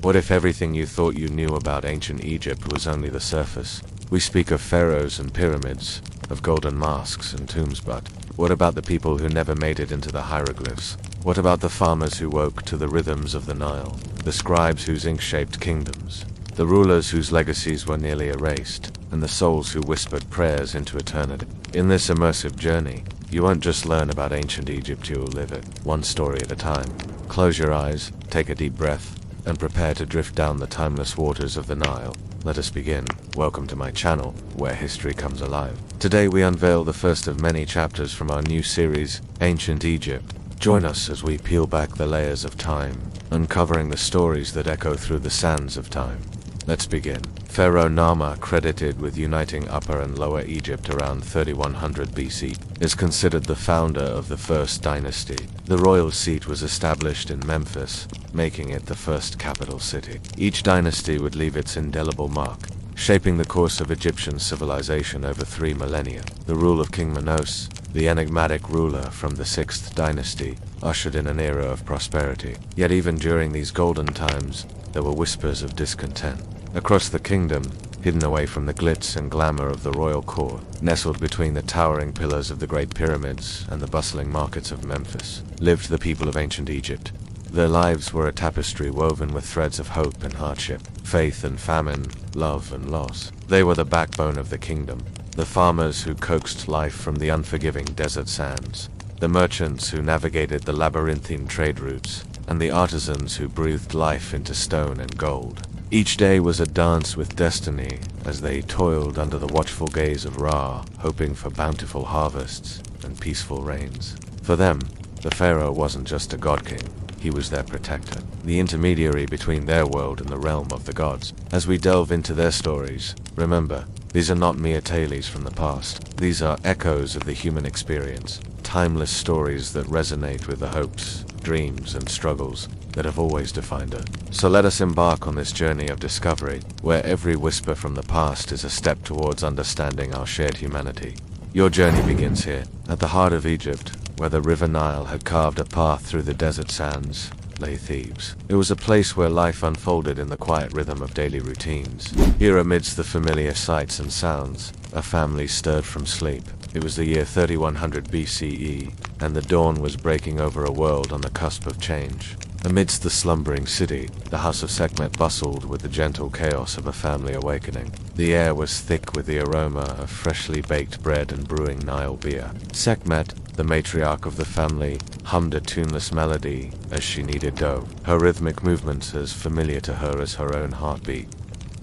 What if everything you thought you knew about ancient Egypt was only the surface? We speak of pharaohs and pyramids, of golden masks and tombs, but what about the people who never made it into the hieroglyphs? What about the farmers who woke to the rhythms of the Nile, the scribes whose ink shaped kingdoms, the rulers whose legacies were nearly erased, and the souls who whispered prayers into eternity? In this immersive journey, you won't just learn about ancient Egypt, you'll live it, one story at a time. Close your eyes, take a deep breath, and prepare to drift down the timeless waters of the Nile. Let us begin. Welcome to my channel, where history comes alive. Today we unveil the first of many chapters from our new series, Ancient Egypt. Join us as we peel back the layers of time, uncovering the stories that echo through the sands of time. Let's begin. Pharaoh Nama, credited with uniting Upper and Lower Egypt around 3100 BC, is considered the founder of the first dynasty. The royal seat was established in Memphis, making it the first capital city. Each dynasty would leave its indelible mark, shaping the course of Egyptian civilization over 3 millennia. The rule of King Menos, the enigmatic ruler from the 6th dynasty, ushered in an era of prosperity. Yet even during these golden times, there were whispers of discontent. Across the kingdom, hidden away from the glitz and glamour of the royal court, nestled between the towering pillars of the Great Pyramids and the bustling markets of Memphis, lived the people of ancient Egypt. Their lives were a tapestry woven with threads of hope and hardship, faith and famine, love and loss. They were the backbone of the kingdom, the farmers who coaxed life from the unforgiving desert sands, the merchants who navigated the labyrinthine trade routes, and the artisans who breathed life into stone and gold. Each day was a dance with destiny as they toiled under the watchful gaze of Ra, hoping for bountiful harvests and peaceful rains. For them, the pharaoh wasn't just a god king, he was their protector, the intermediary between their world and the realm of the gods. As we delve into their stories, remember, these are not mere tales from the past. These are echoes of the human experience, timeless stories that resonate with the hopes, dreams, and struggles that have always defined her. So let us embark on this journey of discovery, where every whisper from the past is a step towards understanding our shared humanity. Your journey begins here, at the heart of Egypt, where the river Nile had carved a path through the desert sands, lay Thebes. It was a place where life unfolded in the quiet rhythm of daily routines. Here, amidst the familiar sights and sounds, a family stirred from sleep. It was the year 3100 BCE, and the dawn was breaking over a world on the cusp of change. Amidst the slumbering city, the house of Sekhmet bustled with the gentle chaos of a family awakening. The air was thick with the aroma of freshly baked bread and brewing Nile beer. Sekhmet, the matriarch of the family, hummed a tuneless melody as she kneaded dough, her rhythmic movements as familiar to her as her own heartbeat.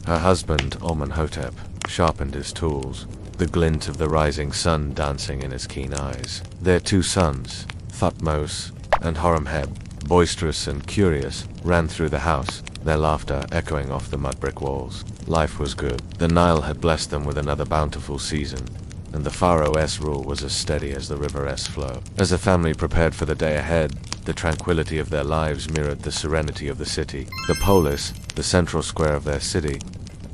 Her husband, Amenhotep, sharpened his tools, the glint of the rising sun dancing in his keen eyes. Their 2 sons, Thutmose and Horemheb, boisterous and curious, ran through the house, their laughter echoing off the mud brick walls. Life was good. The Nile had blessed them with another bountiful season, and the Pharaoh's rule was as steady as the river's flow. As the family prepared for the day ahead, the tranquility of their lives mirrored the serenity of the city. The polis, the central square of their city,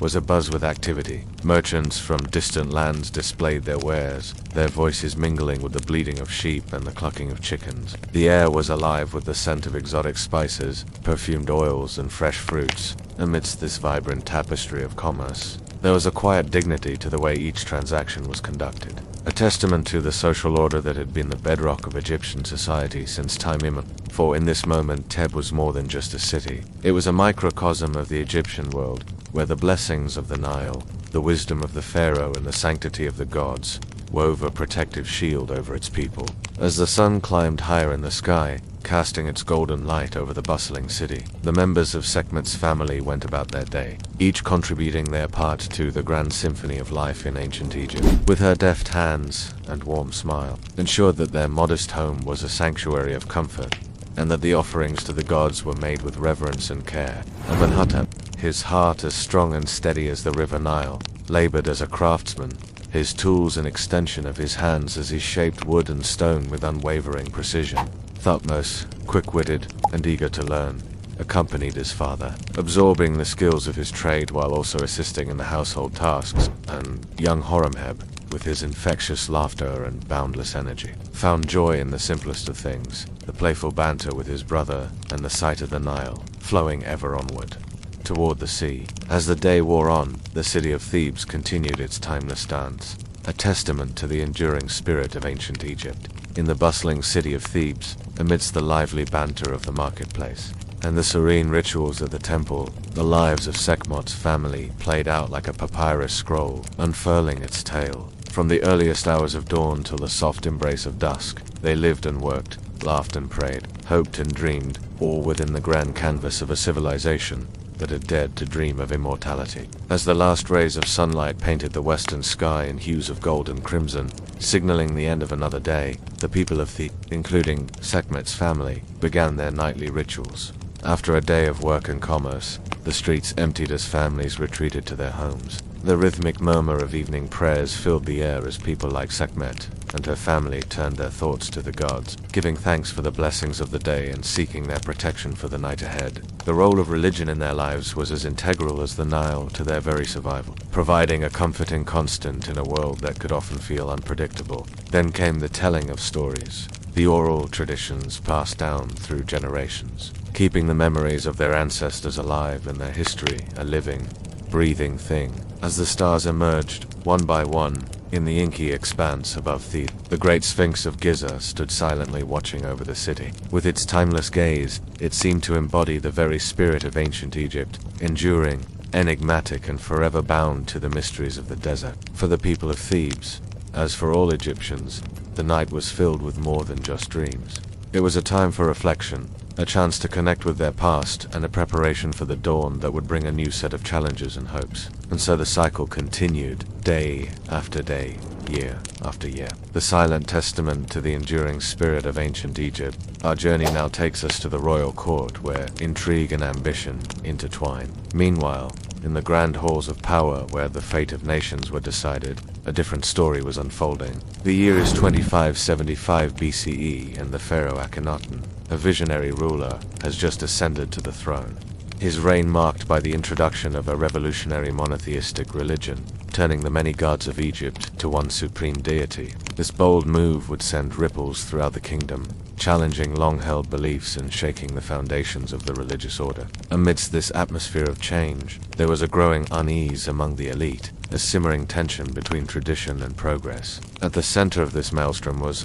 was abuzz with activity. Merchants from distant lands displayed their wares, their voices mingling with the bleating of sheep and the clucking of chickens. The air was alive with the scent of exotic spices, perfumed oils, and fresh fruits. Amidst this vibrant tapestry of commerce, there was a quiet dignity to the way each transaction was conducted, a testament to the social order that had been the bedrock of Egyptian society since time immemorial. For in this moment, Thebes was more than just a city. It was a microcosm of the Egyptian world, where the blessings of the Nile, the wisdom of the pharaoh, and the sanctity of the gods wove a protective shield over its people. As the sun climbed higher in the sky, casting its golden light over the bustling city, the members of Sekhmet's family went about their day, each contributing their part to the grand symphony of life in ancient Egypt. With her deft hands and warm smile, ensured that their modest home was a sanctuary of comfort, and that the offerings to the gods were made with reverence and care. Amenhotep, his heart as strong and steady as the river Nile, labored as a craftsman, his tools an extension of his hands as he shaped wood and stone with unwavering precision. Thutmose, quick-witted and eager to learn, accompanied his father, absorbing the skills of his trade while also assisting in the household tasks, and young Horemheb, with his infectious laughter and boundless energy, found joy in the simplest of things, the playful banter with his brother and the sight of the Nile, flowing ever onward. toward the sea. As the day wore on, the city of Thebes continued its timeless dance, a testament to the enduring spirit of ancient Egypt. In the bustling city of Thebes, amidst the lively banter of the marketplace and the serene rituals of the temple, the lives of Sekhmet's family played out like a papyrus scroll, unfurling its tale. From the earliest hours of dawn till the soft embrace of dusk, they lived and worked, laughed and prayed, hoped and dreamed, all within the grand canvas of a civilization that had dared to dream of immortality. As the last rays of sunlight painted the western sky in hues of gold and crimson, signaling the end of another day, the people of Thebes, including Sekhmet's family, began their nightly rituals. After a day of work and commerce, the streets emptied as families retreated to their homes. The rhythmic murmur of evening prayers filled the air as people like Sekhmet and her family turned their thoughts to the gods, giving thanks for the blessings of the day and seeking their protection for the night ahead. The role of religion in their lives was as integral as the Nile to their very survival, providing a comforting constant in a world that could often feel unpredictable. Then came the telling of stories, the oral traditions passed down through generations, keeping the memories of their ancestors alive and their history a living, breathing thing. As the stars emerged, one by one, in the inky expanse above Thebes, the great Sphinx of Giza stood silently watching over the city. With its timeless gaze, it seemed to embody the very spirit of ancient Egypt, enduring, enigmatic, and forever bound to the mysteries of the desert. For the people of Thebes, as for all Egyptians, the night was filled with more than just dreams. It was a time for reflection, a chance to connect with their past, and a preparation for the dawn that would bring a new set of challenges and hopes. And so the cycle continued, day after day, year after year. The silent testament to the enduring spirit of ancient Egypt. Our journey now takes us to the royal court, where intrigue and ambition intertwine. Meanwhile, in the grand halls of power where the fate of nations were decided, a different story was unfolding. The year is 2575 BCE, and the Pharaoh Akhenaten, a visionary ruler, has just ascended to the throne. His reign marked by the introduction of a revolutionary monotheistic religion, turning the many gods of Egypt to one supreme deity. This bold move would send ripples throughout the kingdom, challenging long-held beliefs and shaking the foundations of the religious order. Amidst this atmosphere of change, there was a growing unease among the elite, a simmering tension between tradition and progress. At the center of this maelstrom was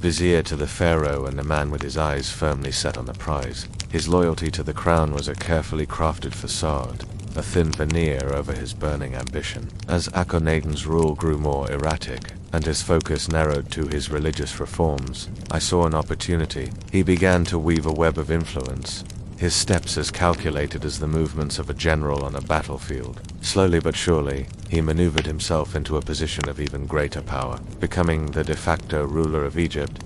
vizier to the pharaoh, and a man with his eyes firmly set on the prize. His loyalty to the crown was a carefully crafted facade, a thin veneer over his burning ambition. As Akhenaten's rule grew more erratic, and his focus narrowed to his religious reforms, I saw an opportunity. He began to weave a web of influence, his steps as calculated as the movements of a general on a battlefield. Slowly but surely, he maneuvered himself into a position of even greater power, becoming the de facto ruler of Egypt.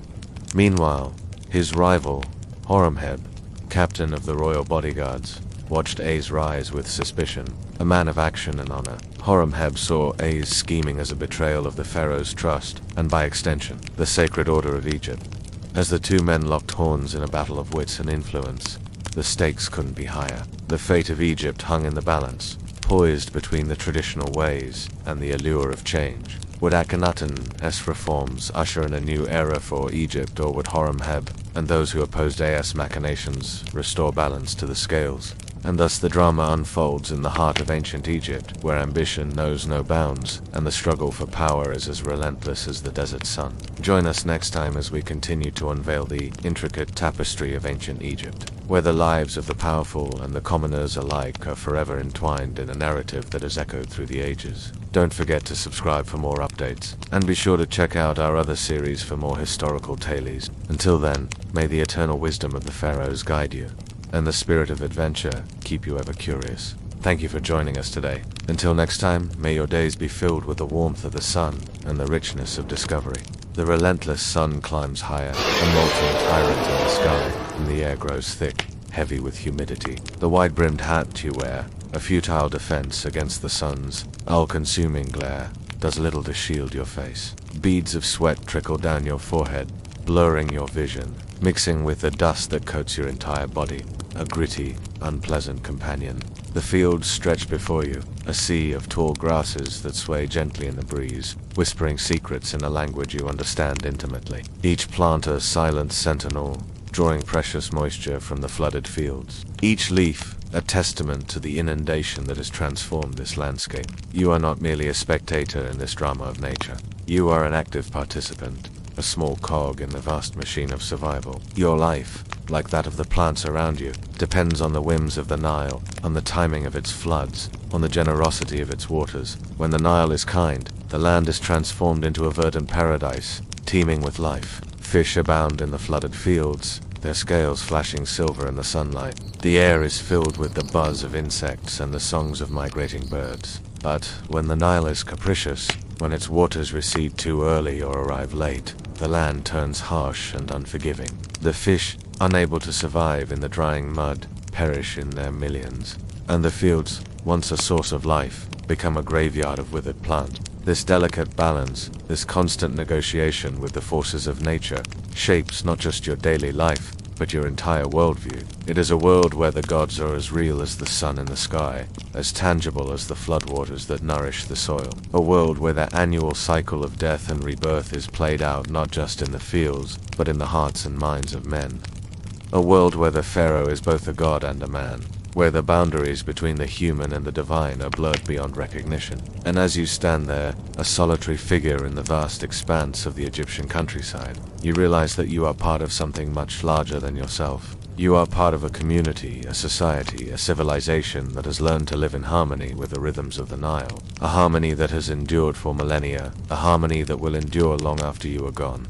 Meanwhile, his rival, Horemheb, captain of the royal bodyguards, watched A's rise with suspicion. A man of action and honor, Horemheb saw A's scheming as a betrayal of the pharaoh's trust, and by extension, the sacred order of Egypt. As the two men locked horns in a battle of wits and influence, the stakes couldn't be higher. The fate of Egypt hung in the balance, poised between the traditional ways and the allure of change. Would Akhenaten's reforms usher in a new era for Egypt, or would Horemheb and those who opposed A's machinations restore balance to the scales? And thus the drama unfolds in the heart of ancient Egypt, where ambition knows no bounds, and the struggle for power is as relentless as the desert sun. Join us next time as we continue to unveil the intricate tapestry of ancient Egypt, where the lives of the powerful and the commoners alike are forever entwined in a narrative that has echoed through the ages. Don't forget to subscribe for more updates, and be sure to check out our other series for more historical tales. Until then, may the eternal wisdom of the pharaohs guide you, and the spirit of adventure keep you ever curious. Thank you for joining us today. Until next time, may your days be filled with the warmth of the sun and the richness of discovery. The relentless sun climbs higher, a molten tyrant in the sky, and the air grows thick, heavy with humidity. The wide-brimmed hat you wear, a futile defense against the sun's all-consuming glare, does little to shield your face. Beads of sweat trickle down your forehead, blurring your vision, mixing with the dust that coats your entire body, a gritty, unpleasant companion. The fields stretch before you, a sea of tall grasses that sway gently in the breeze, whispering secrets in a language you understand intimately. Each plant a silent sentinel, drawing precious moisture from the flooded fields. Each leaf a testament to the inundation that has transformed this landscape. You are not merely a spectator in this drama of nature. You are an active participant, a small cog in the vast machine of survival. Your life, like that of the plants around you, depends on the whims of the Nile, on the timing of its floods, on the generosity of its waters. When the Nile is kind, the land is transformed into a verdant paradise, teeming with life. Fish abound in the flooded fields, their scales flashing silver in the sunlight. The air is filled with the buzz of insects and the songs of migrating birds. But when the Nile is capricious, when its waters recede too early or arrive late, the land turns harsh and unforgiving. The fish, unable to survive in the drying mud, perish in their millions. And the fields, once a source of life, become a graveyard of withered plant. This delicate balance, this constant negotiation with the forces of nature, shapes not just your daily life, but your entire worldview. It is a world where the gods are as real as the sun in the sky, as tangible as the floodwaters that nourish the soil. A world where the annual cycle of death and rebirth is played out not just in the fields, but in the hearts and minds of men. A world where the Pharaoh is both a god and a man, where the boundaries between the human and the divine are blurred beyond recognition. And as you stand there, a solitary figure in the vast expanse of the Egyptian countryside, you realize that you are part of something much larger than yourself. You are part of a community, a society, a civilization that has learned to live in harmony with the rhythms of the Nile. A harmony that has endured for millennia, a harmony that will endure long after you are gone.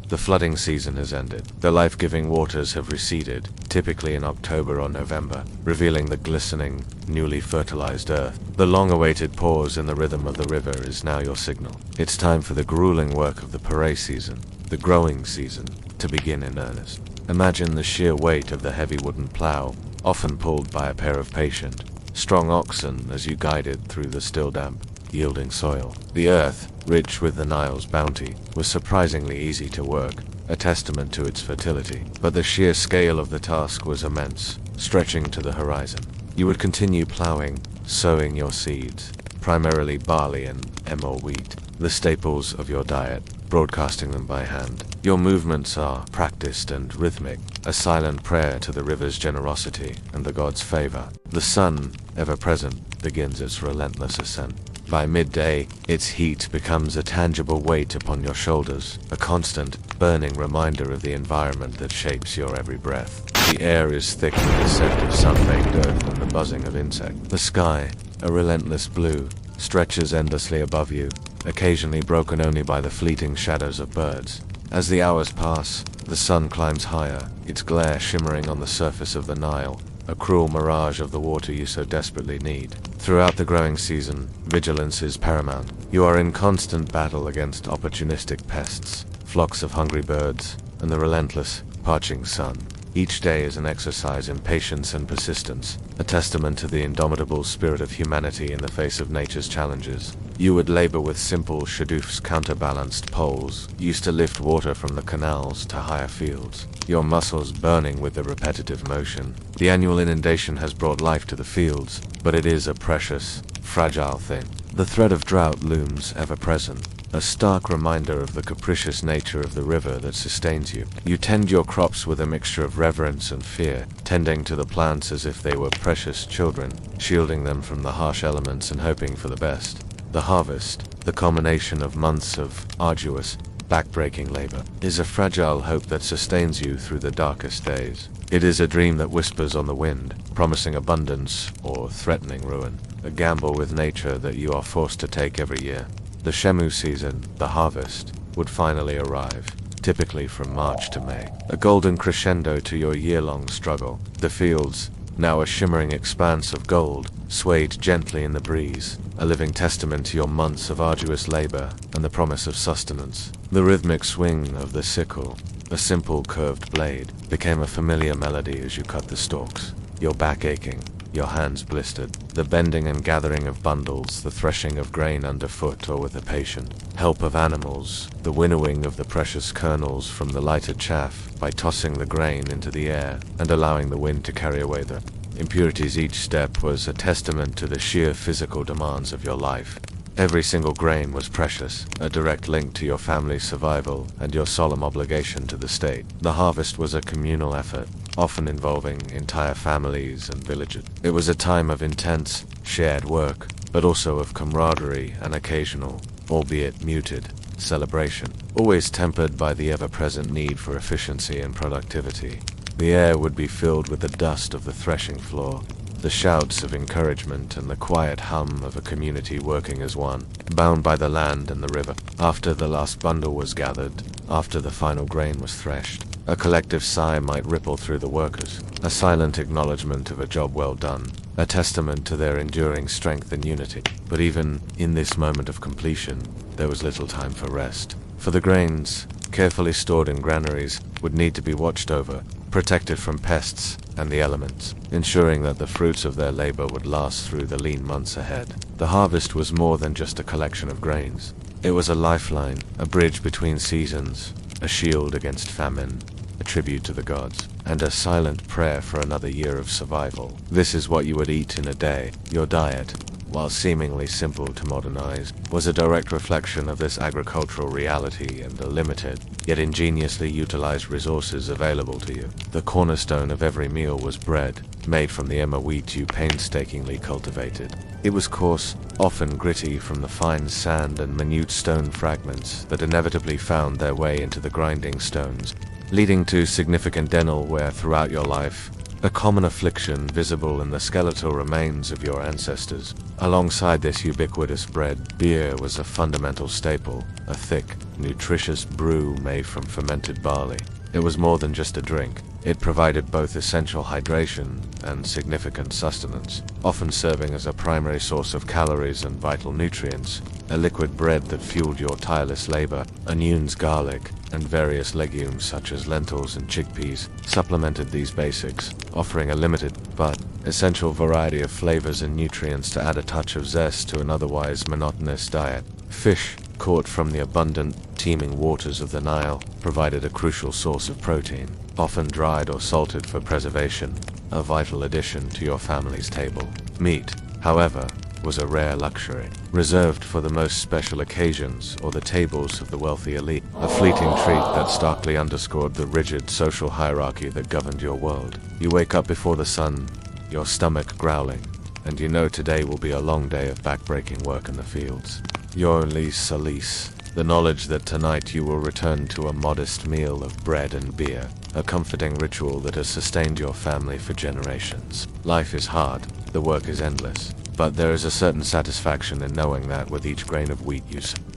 The flooding season has ended. The life-giving waters have receded, typically in October or November, revealing the glistening, newly fertilized earth. The long-awaited pause in the rhythm of the river is now your signal. It's time for the grueling work of the parade season, the growing season, to begin in earnest. Imagine the sheer weight of the heavy wooden plow, often pulled by a pair of patient, strong oxen as you guide it through the still damp, yielding soil. The earth, rich with the Nile's bounty, was surprisingly easy to work, a testament to its fertility. But the sheer scale of the task was immense, stretching to the horizon. You would continue plowing, sowing your seeds, primarily barley and emmer wheat, the staples of your diet, broadcasting them by hand. Your movements are practiced and rhythmic, a silent prayer to the river's generosity and the god's favor. The sun, ever present, begins its relentless ascent. By midday, its heat becomes a tangible weight upon your shoulders, a constant, burning reminder of the environment that shapes your every breath. The air is thick with the scent of sun-baked earth and the buzzing of insects. The sky, a relentless blue, stretches endlessly above you, occasionally broken only by the fleeting shadows of birds. As the hours pass, the sun climbs higher, its glare shimmering on the surface of the Nile, a cruel mirage of the water you so desperately need. Throughout the growing season, vigilance is paramount. You are in constant battle against opportunistic pests, flocks of hungry birds, and the relentless, parching sun. Each day is an exercise in patience and persistence, a testament to the indomitable spirit of humanity in the face of nature's challenges. You would labor with simple shadoof's counterbalanced poles, used to lift water from the canals to higher fields, your muscles burning with the repetitive motion. The annual inundation has brought life to the fields, but it is a precious, fragile thing. The threat of drought looms ever present, a stark reminder of the capricious nature of the river that sustains you. You tend your crops with a mixture of reverence and fear, tending to the plants as if they were precious children, shielding them from the harsh elements and hoping for the best. The harvest, the culmination of months of arduous, back-breaking labor, is a fragile hope that sustains you through the darkest days. It is a dream that whispers on the wind, promising abundance or threatening ruin, a gamble with nature that you are forced to take every year. The Shemu season, the harvest, would finally arrive, typically from March to May, a golden crescendo to your year-long struggle. The fields, now a shimmering expanse of gold, swayed gently in the breeze, a living testament to your months of arduous labor and the promise of sustenance. The rhythmic swing of the sickle, a simple curved blade, became a familiar melody as you cut the stalks, your back aching, your hands blistered. The bending and gathering of bundles, the threshing of grain underfoot or with the patient help of animals, the winnowing of the precious kernels from the lighter chaff by tossing the grain into the air and allowing the wind to carry away the impurities. Each step was a testament to the sheer physical demands of your life. Every single grain was precious, a direct link to your family's survival and your solemn obligation to the state. The harvest was a communal effort, often involving entire families and villages. It was a time of intense, shared work, but also of camaraderie and occasional, albeit muted, celebration, always tempered by the ever-present need for efficiency and productivity. The air would be filled with the dust of the threshing floor, the shouts of encouragement and the quiet hum of a community working as one, bound by the land and the river. After the last bundle was gathered, after the final grain was threshed, a collective sigh might ripple through the workers, a silent acknowledgement of a job well done, a testament to their enduring strength and unity. But even in this moment of completion, there was little time for rest, for the grains, carefully stored in granaries, would need to be watched over, protected from pests and the elements, ensuring that the fruits of their labor would last through the lean months ahead. The harvest was more than just a collection of grains. It was a lifeline, a bridge between seasons, a shield against famine, a tribute to the gods, and a silent prayer for another year of survival. This is what you would eat in a day. Your diet, while seemingly simple to modernize, was a direct reflection of this agricultural reality and the limited, yet ingeniously utilized resources available to you. The cornerstone of every meal was bread, made from the emmer wheat you painstakingly cultivated. It was coarse, often gritty from the fine sand and minute stone fragments that inevitably found their way into the grinding stones, leading to significant dental wear throughout your life, a common affliction visible in the skeletal remains of your ancestors. Alongside this ubiquitous bread, beer was a fundamental staple, a thick, nutritious brew made from fermented barley. It was more than just a drink. It provided both essential hydration and significant sustenance, often serving as a primary source of calories and vital nutrients. A liquid bread that fueled your tireless labor, onions, garlic, and various legumes such as lentils and chickpeas supplemented these basics, offering a limited but essential variety of flavors and nutrients to add a touch of zest to an otherwise monotonous diet. Fish, caught from the abundant, teeming waters of the Nile, provided a crucial source of protein, often dried or salted for preservation, a vital addition to your family's table. Meat, however, was a rare luxury, reserved for the most special occasions or the tables of the wealthy elite, a fleeting treat that starkly underscored the rigid social hierarchy that governed your world. You wake up before the sun, your stomach growling, and you know today will be a long day of backbreaking work in the fields. Your only solace, the knowledge that tonight you will return to a modest meal of bread and beer, a comforting ritual that has sustained your family for generations. Life is hard, the work is endless, but there is a certain satisfaction in knowing that with each grain of wheat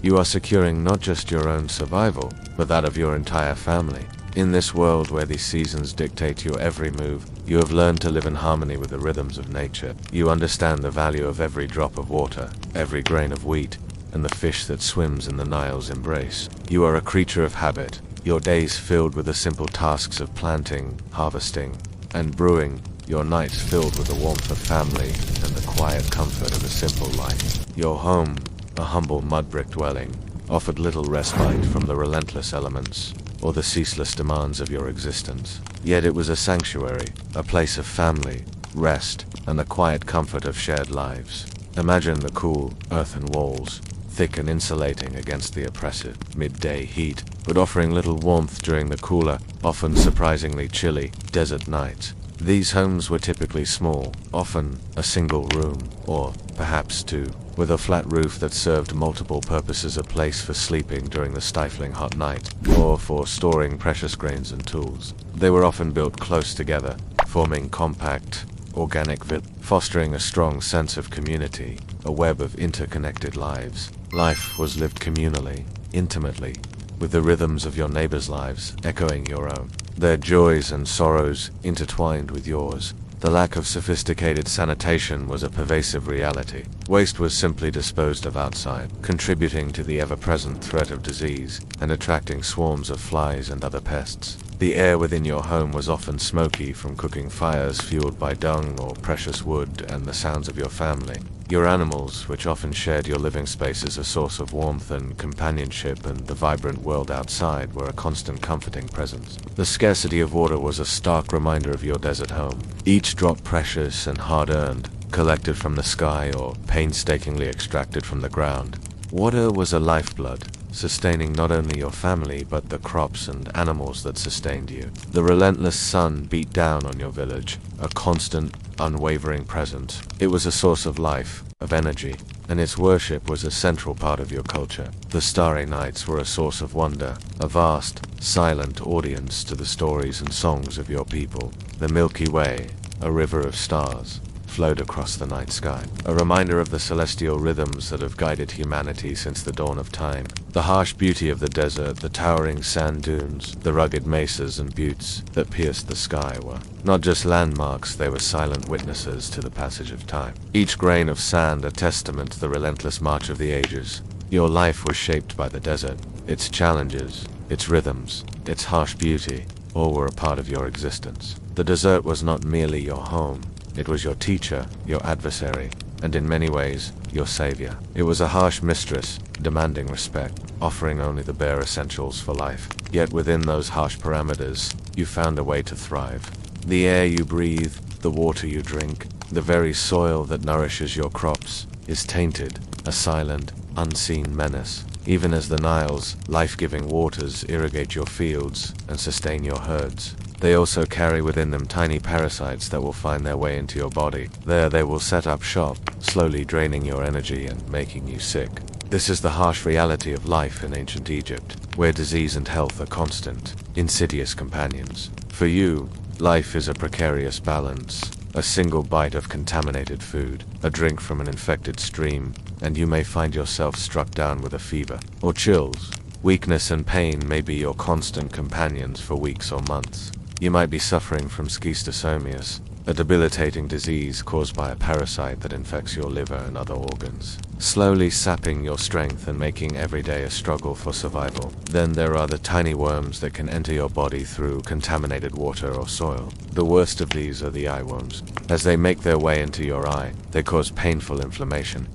you are securing not just your own survival, but that of your entire family. In this world where these seasons dictate your every move, you have learned to live in harmony with the rhythms of nature. You understand the value of every drop of water, every grain of wheat, and the fish that swims in the Nile's embrace. You are a creature of habit, your days filled with the simple tasks of planting, harvesting, and brewing, your nights filled with the warmth of family and the quiet comfort of a simple life. Your home, a humble mud-brick dwelling, offered little respite from the relentless elements or the ceaseless demands of your existence. Yet it was a sanctuary, a place of family, rest, and the quiet comfort of shared lives. Imagine the cool, earthen walls, thick and insulating against the oppressive midday heat, but offering little warmth during the cooler, often surprisingly chilly, desert nights. These homes were typically small, often a single room, or perhaps two, with a flat roof that served multiple purposes: a place for sleeping during the stifling hot night, or for storing precious grains and tools. They were often built close together, forming compact, organic villas, fostering a strong sense of community, a web of interconnected lives. Life was lived communally, intimately, with the rhythms of your neighbors' lives echoing your own, their joys and sorrows intertwined with yours. The lack of sophisticated sanitation was a pervasive reality. Waste was simply disposed of outside, contributing to the ever-present threat of disease and attracting swarms of flies and other pests. The air within your home was often smoky from cooking fires fueled by dung or precious wood and the sounds of your family. Your animals, which often shared your living space as a source of warmth and companionship, and the vibrant world outside were a constant comforting presence. The scarcity of water was a stark reminder of your desert home, each drop precious and hard-earned, collected from the sky or painstakingly extracted from the ground. Water was a lifeblood, sustaining not only your family but the crops and animals that sustained you. The relentless sun beat down on your village, a constant, unwavering presence. It was a source of life, of energy, and its worship was a central part of your culture. The starry nights were a source of wonder, a vast, silent audience to the stories and songs of your people. The Milky Way, a river of stars, flowed across the night sky, a reminder of the celestial rhythms that have guided humanity since the dawn of time. The harsh beauty of the desert, the towering sand dunes, the rugged mesas and buttes that pierced the sky were not just landmarks, they were silent witnesses to the passage of time. Each grain of sand a testament to the relentless march of the ages. Your life was shaped by the desert, its challenges, its rhythms, its harsh beauty, all were a part of your existence. The desert was not merely your home, it was your teacher, your adversary, and in many ways, your savior. It was a harsh mistress, demanding respect, offering only the bare essentials for life. Yet within those harsh parameters, you found a way to thrive. The air you breathe, the water you drink, the very soil that nourishes your crops, is tainted, a silent, unseen menace. Even as the Nile's life-giving waters irrigate your fields and sustain your herds, they also carry within them tiny parasites that will find their way into your body. There they will set up shop, slowly draining your energy and making you sick. This is the harsh reality of life in ancient Egypt, where disease and health are constant, insidious companions. For you, life is a precarious balance. A single bite of contaminated food, a drink from an infected stream, and you may find yourself struck down with a fever or chills. Weakness and pain may be your constant companions for weeks or months. You might be suffering from schistosomiasis, a debilitating disease caused by a parasite that infects your liver and other organs, slowly sapping your strength and making every day a struggle for survival. Then there are the tiny worms that can enter your body through contaminated water or soil. The worst of these are the eye worms. As they make their way into your eye, they cause painful inflammation.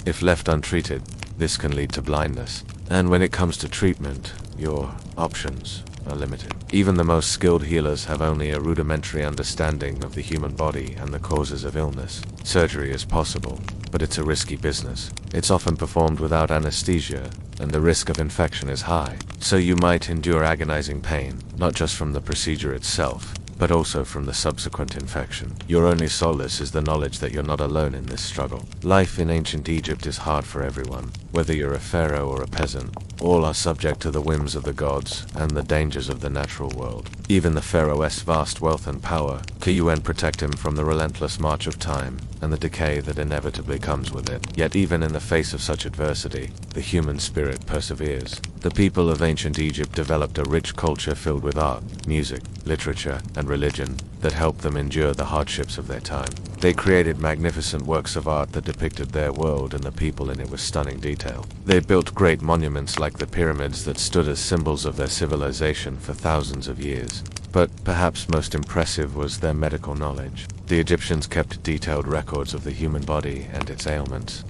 If left untreated, this can lead to blindness. And when it comes to treatment, your options are limited. Even the most skilled healers have only a rudimentary understanding of the human body and the causes of illness. Surgery is possible, but it's a risky business. It's often performed without anesthesia, and the risk of infection is high. So you might endure agonizing pain, not just from the procedure itself, but also from the subsequent infection. Your only solace is the knowledge that you're not alone in this struggle. Life in ancient Egypt is hard for everyone, whether you're a pharaoh or a peasant. All are subject to the whims of the gods and the dangers of the natural world. Even the pharaoh's vast wealth and power can protect him from the relentless march of time and the decay that inevitably comes with it. Yet even in the face of such adversity, the human spirit perseveres. The people of ancient Egypt developed a rich culture filled with art, music, literature, and religion that helped them endure the hardships of their time. They created magnificent works of art that depicted their world and the people in it with stunning detail. They built great monuments like the pyramids that stood as symbols of their civilization for thousands of years. But perhaps most impressive was their medical knowledge. The Egyptians kept detailed records of the human body and its ailments,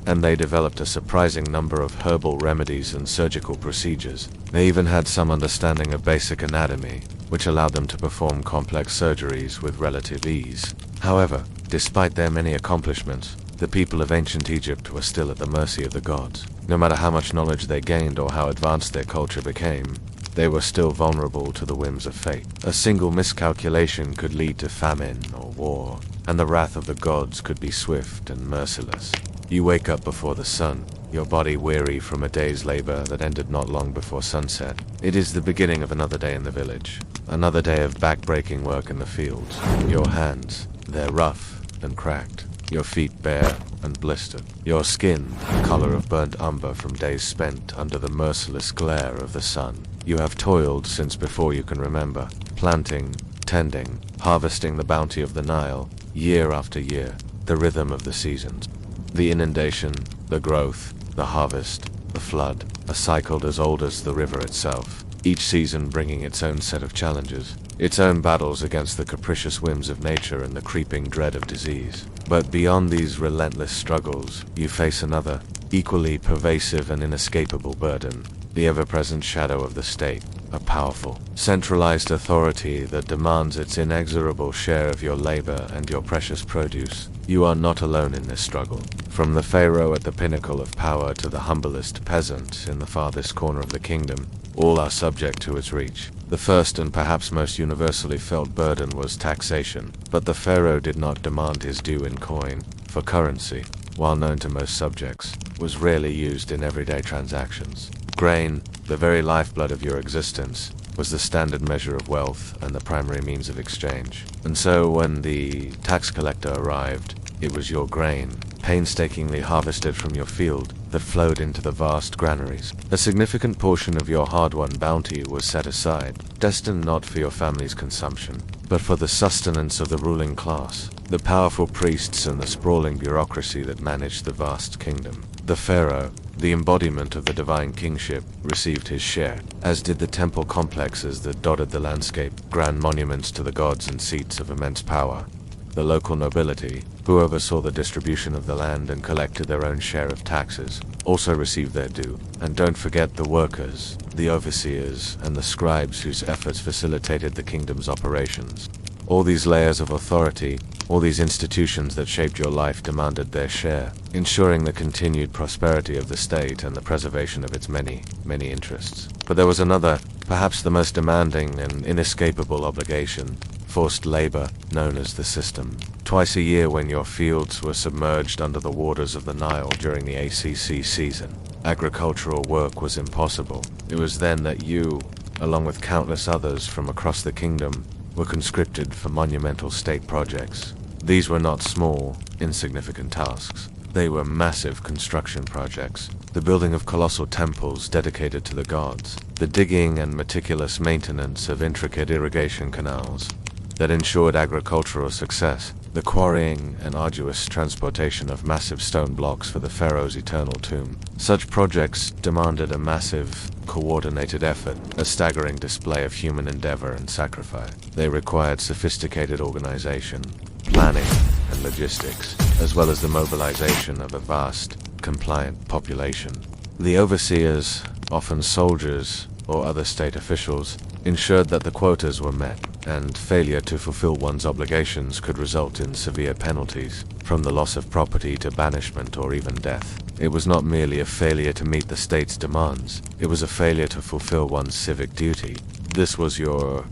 and they developed a surprising number of herbal remedies and surgical procedures. They even had some understanding of basic anatomy, which allowed them to perform complex surgeries with relative ease. However, despite their many accomplishments, the people of ancient Egypt were still at the mercy of the gods. No matter how much knowledge they gained or how advanced their culture became, they were still vulnerable to the whims of fate. A single miscalculation could lead to famine or war, and the wrath of the gods could be swift and merciless. You wake up before the sun, your body weary from a day's labor that ended not long before sunset. It is the beginning of another day in the village, another day of back-breaking work in the fields. Your hands, they're rough and cracked, your feet bare and blistered, your skin the color of burnt umber from days spent under the merciless glare of the sun. You have toiled since before you can remember, planting, tending, harvesting the bounty of the Nile, year after year, the rhythm of the seasons. The inundation, the growth, the harvest, the flood, are cycled as old as the river itself, each season bringing its own set of challenges, its own battles against the capricious whims of nature and the creeping dread of disease. But beyond these relentless struggles, you face another, equally pervasive and inescapable burden, the ever-present shadow of the state. a powerful, centralized authority that demands its inexorable share of your labor and your precious produce. You are not alone in this struggle. From the pharaoh at the pinnacle of power to the humblest peasant in the farthest corner of the kingdom, all are subject to its reach. The first and perhaps most universally felt burden was taxation, but the pharaoh did not demand his due in coin, for currency, while known to most subjects, was rarely used in everyday transactions. Grain, the very lifeblood of your existence, was the standard measure of wealth and the primary means of exchange. And so when the tax collector arrived, it was your grain, painstakingly harvested from your field, that flowed into the vast granaries. A significant portion of your hard-won bounty was set aside, destined not for your family's consumption, but for the sustenance of the ruling class, the powerful priests and the sprawling bureaucracy that managed the vast kingdom. The pharaoh, the embodiment of the divine kingship, received his share, as did the temple complexes that dotted the landscape, grand monuments to the gods and seats of immense power. The local nobility, who oversaw the distribution of the land and collected their own share of taxes, also received their due. And don't forget the workers, the overseers, and the scribes whose efforts facilitated the kingdom's operations. All these layers of authority, all these institutions that shaped your life demanded their share, ensuring the continued prosperity of the state and the preservation of its many, many interests. But there was another, perhaps the most demanding and inescapable obligation: forced labor, known as the system. Twice a year, when your fields were submerged under the waters of the Nile during the ACC season, agricultural work was impossible. It was then that you, along with countless others from across the kingdom, were conscripted for monumental state projects. These were not small, insignificant tasks. They were massive construction projects, the building of colossal temples dedicated to the gods, the digging and meticulous maintenance of intricate irrigation canals that ensured agricultural success, the quarrying and arduous transportation of massive stone blocks for the pharaoh's eternal tomb. Such projects demanded a massive, coordinated effort, a staggering display of human endeavor and sacrifice. They required sophisticated organization, planning, and logistics, as well as the mobilization of a vast, compliant population. The overseers, often soldiers or other state officials, ensured that the quotas were met, and failure to fulfill one's obligations could result in severe penalties, from the loss of property to banishment or even death. It was not merely a failure to meet the state's demands, it was a failure to fulfill one's civic duty. This was your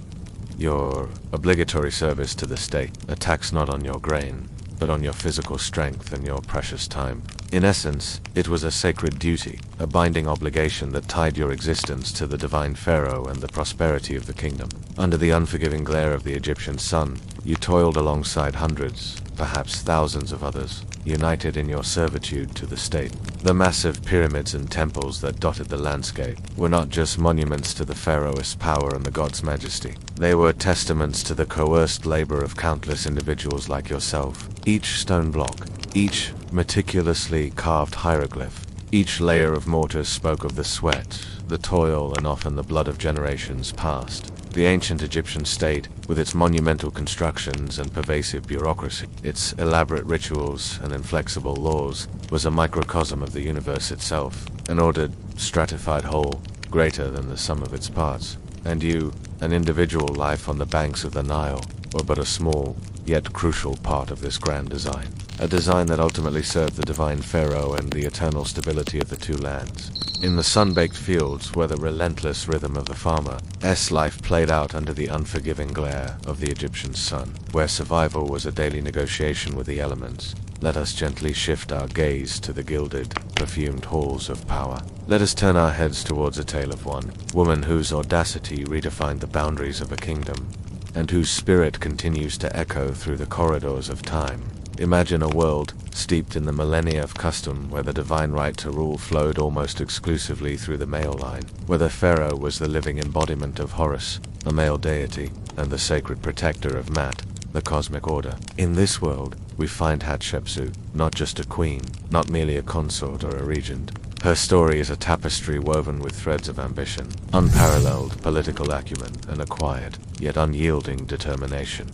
obligatory service to the state, a tax not on your grain, but on your physical strength and your precious time. In essence, it was a sacred duty, a binding obligation that tied your existence to the divine pharaoh and the prosperity of the kingdom. Under the unforgiving glare of the Egyptian sun, you toiled alongside hundreds, perhaps thousands of others, united in your servitude to the state. The massive pyramids and temples that dotted the landscape were not just monuments to the pharaoh's power and the god's majesty. They were testaments to the coerced labor of countless individuals like yourself. Each stone block, each meticulously carved hieroglyph, each layer of mortar spoke of the sweat, the toil, and often the blood of generations past. The ancient Egyptian state, with its monumental constructions and pervasive bureaucracy, its elaborate rituals and inflexible laws, was a microcosm of the universe itself, an ordered, stratified whole, greater than the sum of its parts. And you, an individual life on the banks of the Nile, were but a small, yet crucial part of this grand design. A design that ultimately served the divine pharaoh and the eternal stability of the two lands. In the sun-baked fields, where the relentless rhythm of the farmer's life played out under the unforgiving glare of the Egyptian sun, where survival was a daily negotiation with the elements, let us gently shift our gaze to the gilded, perfumed halls of power. Let us turn our heads towards a tale of one woman whose audacity redefined the boundaries of a kingdom, and whose spirit continues to echo through the corridors of time. Imagine a world steeped in the millennia of custom, where the divine right to rule flowed almost exclusively through the male line, where the pharaoh was the living embodiment of Horus, a male deity, and the sacred protector of Mat, the cosmic order. In this world, we find Hatshepsut, not just a queen, not merely a consort or a regent. Her story is a tapestry woven with threads of ambition, unparalleled political acumen, and a quiet, yet unyielding determination.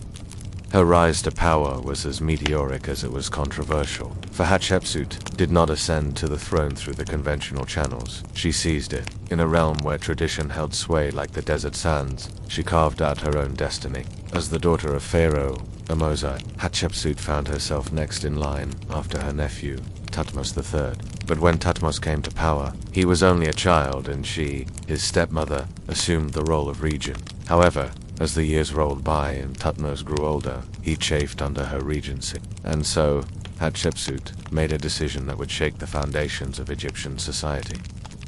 Her rise to power was as meteoric as it was controversial, for Hatshepsut did not ascend to the throne through the conventional channels. She seized it. In a realm where tradition held sway like the desert sands, she carved out her own destiny. As the daughter of Pharaoh, Hatshepsut found herself next in line after her nephew, Thutmose III. But when Thutmose came to power, he was only a child and she, his stepmother, assumed the role of regent. However, as the years rolled by and Thutmose grew older, he chafed under her regency. And so, Hatshepsut made a decision that would shake the foundations of Egyptian society.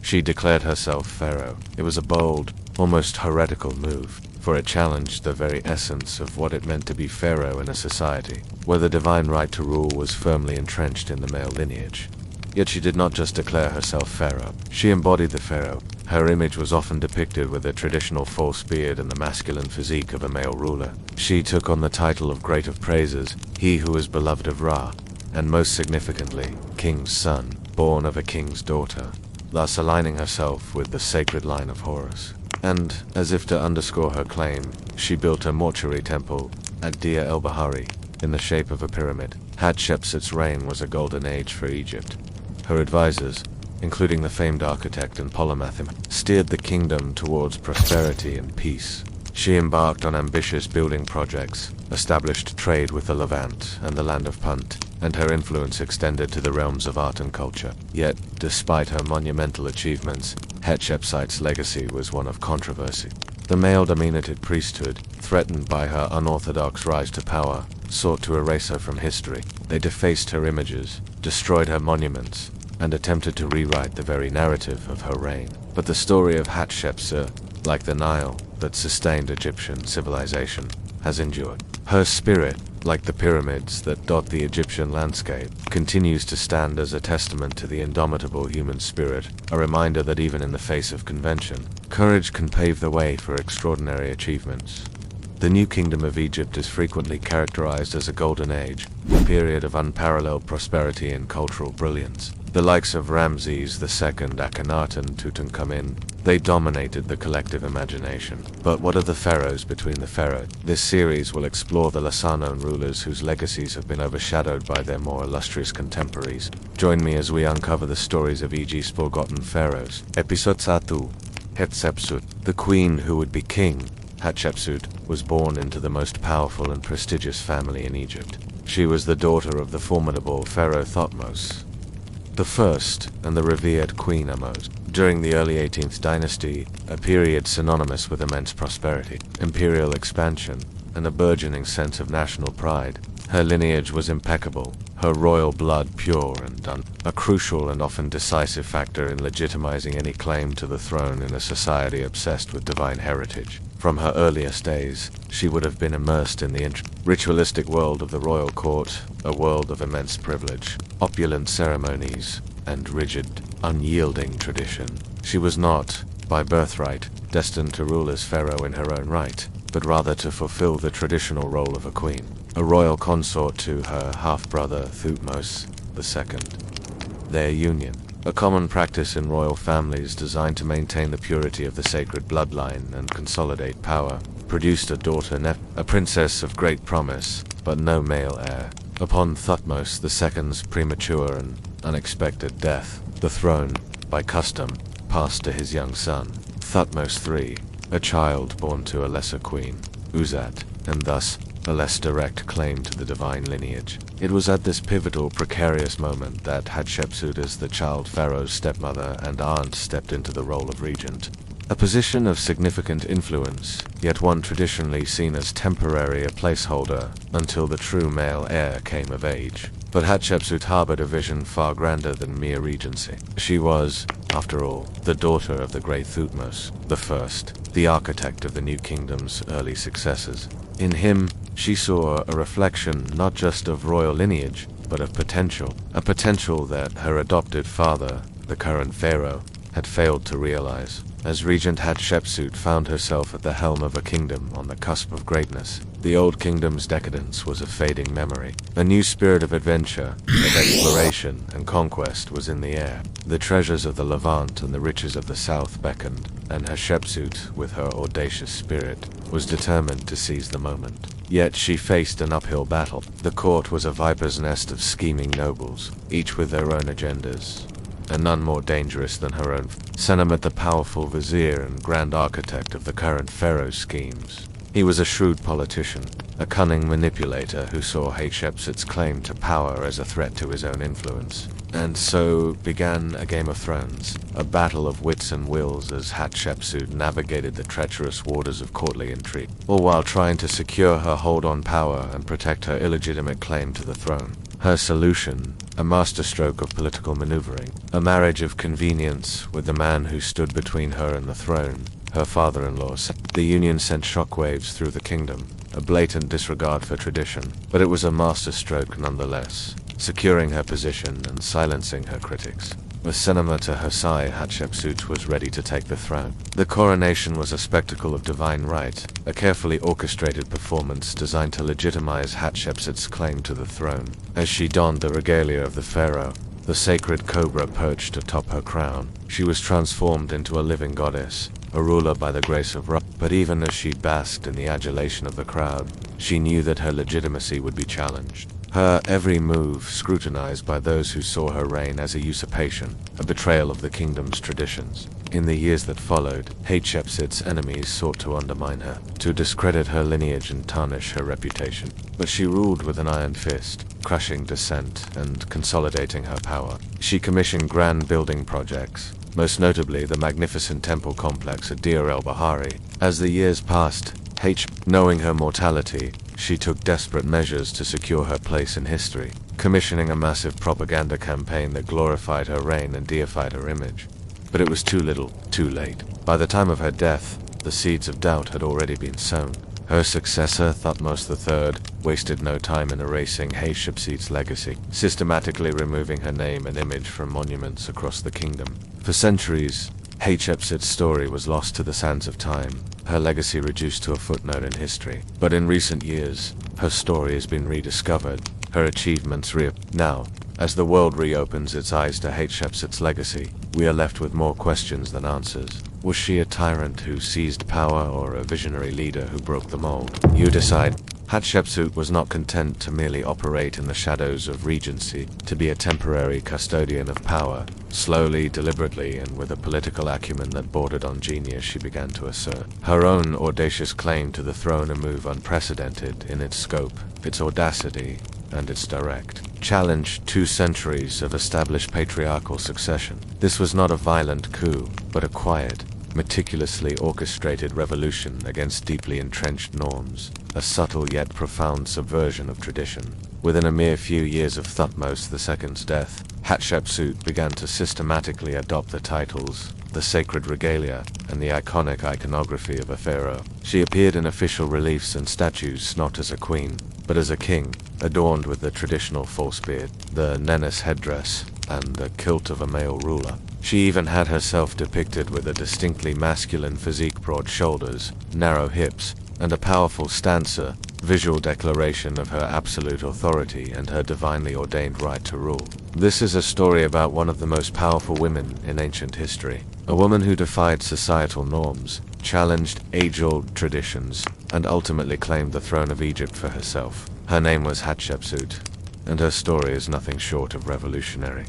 She declared herself pharaoh. It was a bold, almost heretical move, for it challenged the very essence of what it meant to be pharaoh in a society where the divine right to rule was firmly entrenched in the male lineage. Yet she did not just declare herself pharaoh. She embodied the pharaoh. Her image was often depicted with a traditional false beard and the masculine physique of a male ruler. She took on the title of Great of Praises, he who was beloved of Ra, and most significantly, king's son, born of a king's daughter, thus aligning herself with the sacred line of Horus. And, as if to underscore her claim, she built a mortuary temple at Dia el-Bahari in the shape of a pyramid. Hatshepsut's reign was a golden age for Egypt. Her advisors, including the famed architect and polymath, steered the kingdom towards prosperity and peace. She embarked on ambitious building projects, established trade with the Levant and the land of Punt, and her influence extended to the realms of art and culture. Yet, despite her monumental achievements, Hatshepsut's legacy was one of controversy. The male-dominated priesthood, threatened by her unorthodox rise to power, sought to erase her from history. They defaced her images, destroyed her monuments, and attempted to rewrite the very narrative of her reign. But the story of Hatshepsut, like the Nile that sustained Egyptian civilization, has endured. Her spirit, like the pyramids that dot the Egyptian landscape, continues to stand as a testament to the indomitable human spirit, a reminder that even in the face of convention, courage can pave the way for extraordinary achievements. The New Kingdom of Egypt is frequently characterized as a golden age, a period of unparalleled prosperity and cultural brilliance. The likes of Ramses II, Akhenaten, Tutankhamun, they dominated the collective imagination. But what of the pharaohs between the pharaohs? This series will explore the lesser-known rulers whose legacies have been overshadowed by their more illustrious contemporaries. Join me as we uncover the stories of Egypt's forgotten pharaohs. Episode 1. Hatshepsut, the queen who would be king. Hatshepsut was born into the most powerful and prestigious family in Egypt. She was the daughter of the formidable Pharaoh Thutmose the first and the revered Queen Ahmose. During the early 18th dynasty, a period synonymous with immense prosperity, imperial expansion, and a burgeoning sense of national pride, her lineage was impeccable, her royal blood pure and a crucial and often decisive factor in legitimizing any claim to the throne in a society obsessed with divine heritage. From her earliest days, she would have been immersed in the ritualistic world of the royal court, a world of immense privilege, opulent ceremonies, and rigid, unyielding tradition. She was not, by birthright, destined to rule as pharaoh in her own right, but rather to fulfill the traditional role of a queen, a royal consort to her half-brother Thutmose II. Their union, a common practice in royal families designed to maintain the purity of the sacred bloodline and consolidate power, produced a daughter, a princess of great promise, but no male heir. Upon Thutmose II's premature and unexpected death, the throne, by custom, passed to his young son, Thutmose III, a child born to a lesser queen, Uzat, and thus a less direct claim to the divine lineage. It was at this pivotal, precarious moment that Hatshepsut, as the child pharaoh's stepmother and aunt, stepped into the role of regent. A position of significant influence, yet one traditionally seen as temporary, a placeholder until the true male heir came of age. But Hatshepsut harbored a vision far grander than mere regency. She was, after all, the daughter of the great Thutmose I, the architect of the New Kingdom's early successors. In him, she saw a reflection not just of royal lineage, but of potential, a potential that her adopted father, the current pharaoh, had failed to realize. as Regent Hatshepsut found herself at the helm of a kingdom on the cusp of greatness. The old kingdom's decadence was a fading memory. A new spirit of adventure, of exploration and conquest was in the air. The treasures of the Levant and the riches of the south beckoned, and Hatshepsut, with her audacious spirit, was determined to seize the moment. Yet she faced an uphill battle. The court was a viper's nest of scheming nobles, each with their own agendas, and none more dangerous than her own. Senemet, the powerful vizier and grand architect of the current Pharaoh's schemes. He was a shrewd politician, a cunning manipulator who saw Hatshepsut's claim to power as a threat to his own influence. And so began a Game of Thrones, a battle of wits and wills as Hatshepsut navigated the treacherous waters of courtly intrigue, all while trying to secure her hold on power and protect her illegitimate claim to the throne. Her solution, a masterstroke of political maneuvering, a marriage of convenience with the man who stood between her and the throne, her father-in-law. The union sent shockwaves through the kingdom, a blatant disregard for tradition, but it was a masterstroke nonetheless, securing her position and silencing her critics. With Senemet to her side, Hatshepsut was ready to take the throne. The coronation was a spectacle of divine right, a carefully orchestrated performance designed to legitimize Hatshepsut's claim to the throne. As she donned the regalia of the pharaoh, the sacred cobra perched atop her crown, she was transformed into a living goddess, a ruler by the grace of Ra. But even as she basked in the adulation of the crowd, she knew that her legitimacy would be challenged. Her every move scrutinized by those who saw her reign as a usurpation, a betrayal of the kingdom's traditions. In the years that followed, Hatshepsut's enemies sought to undermine her, to discredit her lineage and tarnish her reputation. But she ruled with an iron fist, crushing dissent and consolidating her power. She commissioned grand building projects, most notably the magnificent temple complex at Deir el-Bahari. As the years passed, knowing her mortality, she took desperate measures to secure her place in history, commissioning a massive propaganda campaign that glorified her reign and deified her image. But it was too little, too late. By the time of her death, the seeds of doubt had already been sown. Her successor, Thutmose III, wasted no time in erasing Hatshepsut's legacy, systematically removing her name and image from monuments across the kingdom. For centuries, Hatshepsut's story was lost to the sands of time, her legacy reduced to a footnote in history. But in recent years, her story has been rediscovered, her achievements Now, as the world reopens its eyes to Hatshepsut's legacy, we are left with more questions than answers. Was she a tyrant who seized power or a visionary leader who broke the mold? You decide. Hatshepsut was not content to merely operate in the shadows of regency, to be a temporary custodian of power. Slowly, deliberately, and with a political acumen that bordered on genius, she began to assert her own audacious claim to the throne, a move unprecedented in its scope, its audacity, and its direct challenge 2 centuries of established patriarchal succession. This was not a violent coup, but a quiet, meticulously orchestrated revolution against deeply entrenched norms, a subtle yet profound subversion of tradition. Within a mere few years of Thutmose II's death, Hatshepsut began to systematically adopt the titles, the sacred regalia, and the iconic iconography of a pharaoh. She appeared in official reliefs and statues not as a queen, but as a king, adorned with the traditional false beard, the nenes headdress, and the kilt of a male ruler. She even had herself depicted with a distinctly masculine physique, broad shoulders, narrow hips, and a powerful stanza, visual declaration of her absolute authority and her divinely ordained right to rule. This is a story about one of the most powerful women in ancient history, a woman who defied societal norms, challenged age-old traditions, and ultimately claimed the throne of Egypt for herself. Her name was Hatshepsut, and her story is nothing short of revolutionary.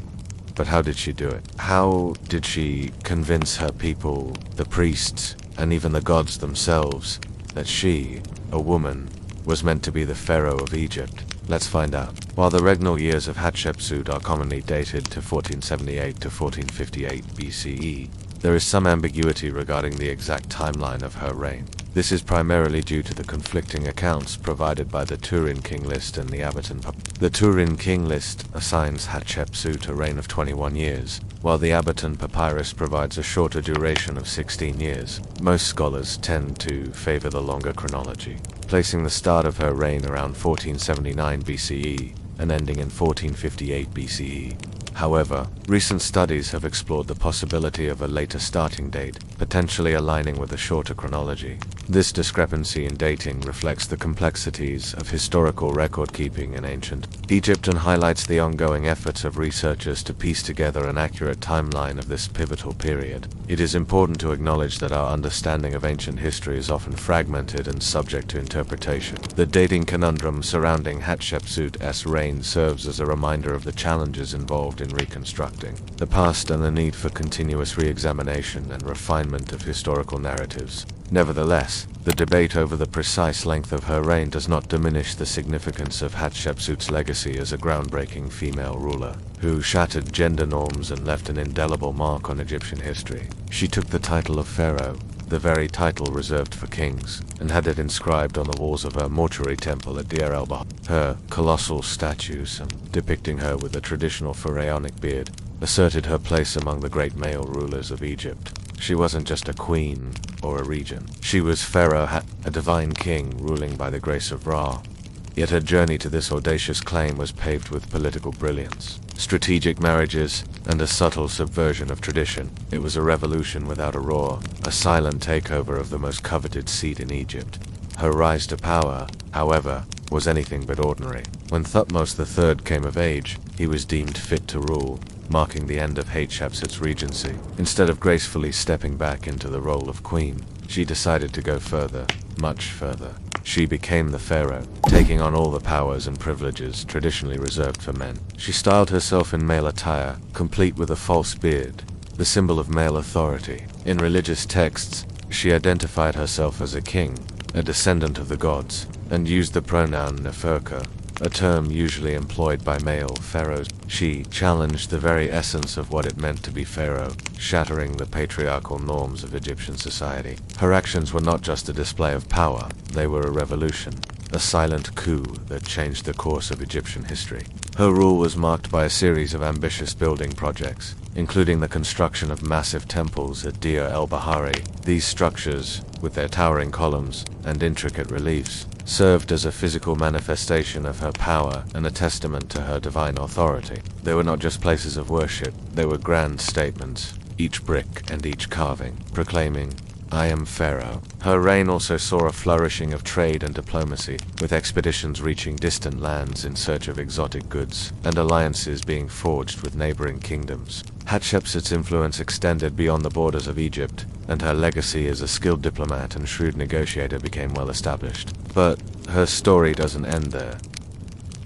But how did she do it? How did she convince her people, the priests, and even the gods themselves, that she, a woman, was meant to be the Pharaoh of Egypt? Let's find out. While the regnal years of Hatshepsut are commonly dated to 1478 to 1458 BCE, there is some ambiguity regarding the exact timeline of her reign. This is primarily due to the conflicting accounts provided by the Turin King List and the Abaton. The Turin King List assigns Hatshepsut a reign of 21 years, while the Abaton Papyrus provides a shorter duration of 16 years. Most scholars tend to favor the longer chronology, placing the start of her reign around 1479 BCE and ending in 1458 BCE. However, recent studies have explored the possibility of a later starting date, potentially aligning with a shorter chronology. This discrepancy in dating reflects the complexities of historical record-keeping in ancient Egypt and highlights the ongoing efforts of researchers to piece together an accurate timeline of this pivotal period. It is important to acknowledge that our understanding of ancient history is often fragmented and subject to interpretation. The dating conundrum surrounding Hatshepsut's reign serves as a reminder of the challenges involved in reconstructing the past and the need for continuous re-examination and refinement of historical narratives. Nevertheless, the debate over the precise length of her reign does not diminish the significance of Hatshepsut's legacy as a groundbreaking female ruler, who shattered gender norms and left an indelible mark on Egyptian history. She took the title of Pharaoh, the very title reserved for kings, and had it inscribed on the walls of her mortuary temple at Deir el-Bahar. Her colossal statues, depicting her with a traditional pharaonic beard, asserted her place among the great male rulers of Egypt. She wasn't just a queen or a regent. She was Pharaoh, a divine king ruling by the grace of Ra. Yet her journey to this audacious claim was paved with political brilliance, strategic marriages, and a subtle subversion of tradition. It was a revolution without a roar, a silent takeover of the most coveted seat in Egypt. Her rise to power, however, was anything but ordinary. When Thutmose III came of age, he was deemed fit to rule, marking the end of Hatshepsut's regency. Instead of gracefully stepping back into the role of queen, she decided to go further, much further. She became the pharaoh, taking on all the powers and privileges traditionally reserved for men. She styled herself in male attire, complete with a false beard, the symbol of male authority. In religious texts, she identified herself as a king, a descendant of the gods, and used the pronoun Neferka, a term usually employed by male pharaohs. She challenged the very essence of what it meant to be pharaoh, shattering the patriarchal norms of Egyptian society. Her actions were not just a display of power, they were a revolution, a silent coup that changed the course of Egyptian history. Her rule was marked by a series of ambitious building projects, including the construction of massive temples at Deir el-Bahari. These structures, with their towering columns and intricate reliefs, served as a physical manifestation of her power and a testament to her divine authority. They were not just places of worship, they were grand statements, each brick and each carving, proclaiming, "I am Pharaoh." Her reign also saw a flourishing of trade and diplomacy, with expeditions reaching distant lands in search of exotic goods, and alliances being forged with neighboring kingdoms. Hatshepsut's influence extended beyond the borders of Egypt, and her legacy as a skilled diplomat and shrewd negotiator became well established. But her story doesn't end there.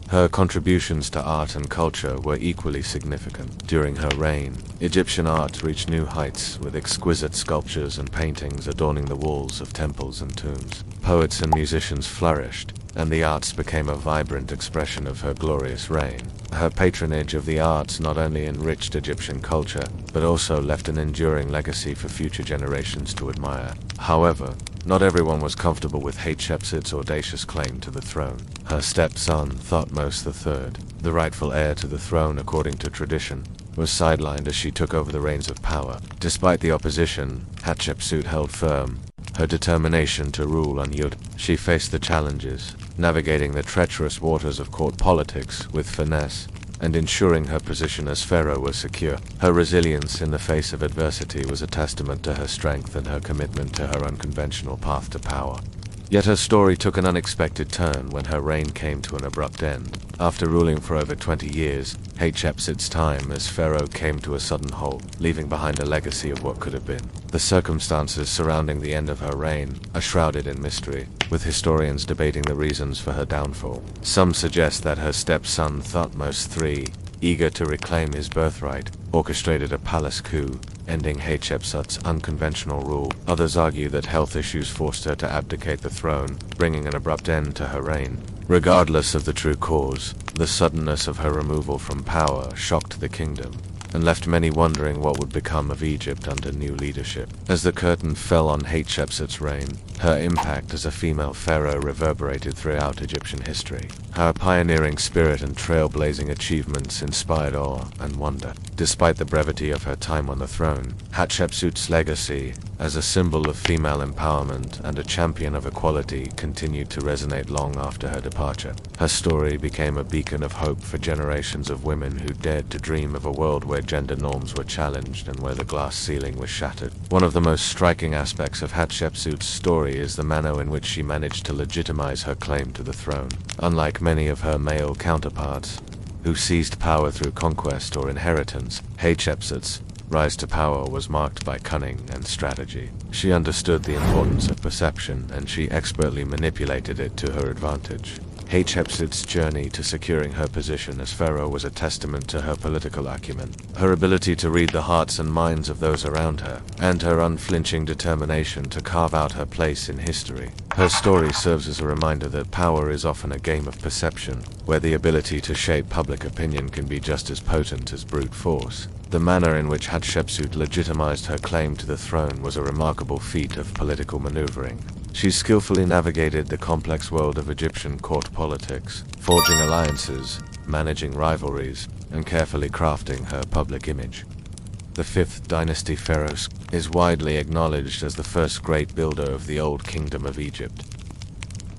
Her contributions to art and culture were equally significant. During her reign, Egyptian art reached new heights, with exquisite sculptures and paintings adorning the walls of temples and tombs. Poets and musicians flourished, and the arts became a vibrant expression of her glorious reign. Her patronage of the arts not only enriched Egyptian culture, but also left an enduring legacy for future generations to admire. However, not everyone was comfortable with Hatshepsut's audacious claim to the throne. Her stepson, Thutmose III, the rightful heir to the throne according to tradition, was sidelined as she took over the reins of power. Despite the opposition, Hatshepsut held firm. Her determination to rule unyielding. She faced the challenges, navigating the treacherous waters of court politics with finesse, and ensuring her position as pharaoh was secure. Her resilience in the face of adversity was a testament to her strength and her commitment to her unconventional path to power. Yet her story took an unexpected turn when her reign came to an abrupt end. After ruling for over 20 years, Hatshepsut's time as pharaoh came to a sudden halt, leaving behind a legacy of what could have been. The circumstances surrounding the end of her reign are shrouded in mystery, with historians debating the reasons for her downfall. Some suggest that her stepson Thutmose III, eager to reclaim his birthright, orchestrated a palace coup, ending Hatshepsut's unconventional rule. Others argue that health issues forced her to abdicate the throne, bringing an abrupt end to her reign. Regardless of the true cause, the suddenness of her removal from power shocked the kingdom, and left many wondering what would become of Egypt under new leadership. As the curtain fell on Hatshepsut's reign, her impact as a female pharaoh reverberated throughout Egyptian history. Her pioneering spirit and trailblazing achievements inspired awe and wonder. Despite the brevity of her time on the throne, Hatshepsut's legacy, as a symbol of female empowerment and a champion of equality, continued to resonate long after her departure. Her story became a beacon of hope for generations of women who dared to dream of a world where gender norms were challenged and where the glass ceiling was shattered. One of the most striking aspects of Hatshepsut's story is the manner in which she managed to legitimize her claim to the throne. Unlike many of her male counterparts, who seized power through conquest or inheritance, Hatshepsut's rise to power was marked by cunning and strategy. She understood the importance of perception, and she expertly manipulated it to her advantage. Hatshepsut's journey to securing her position as pharaoh was a testament to her political acumen, her ability to read the hearts and minds of those around her, and her unflinching determination to carve out her place in history. Her story serves as a reminder that power is often a game of perception, where the ability to shape public opinion can be just as potent as brute force. The manner in which Hatshepsut legitimized her claim to the throne was a remarkable feat of political maneuvering. She skillfully navigated the complex world of Egyptian court politics, forging alliances, managing rivalries, and carefully crafting her public image. The 5th dynasty Pharaohs is widely acknowledged as the first great builder of the Old Kingdom of Egypt.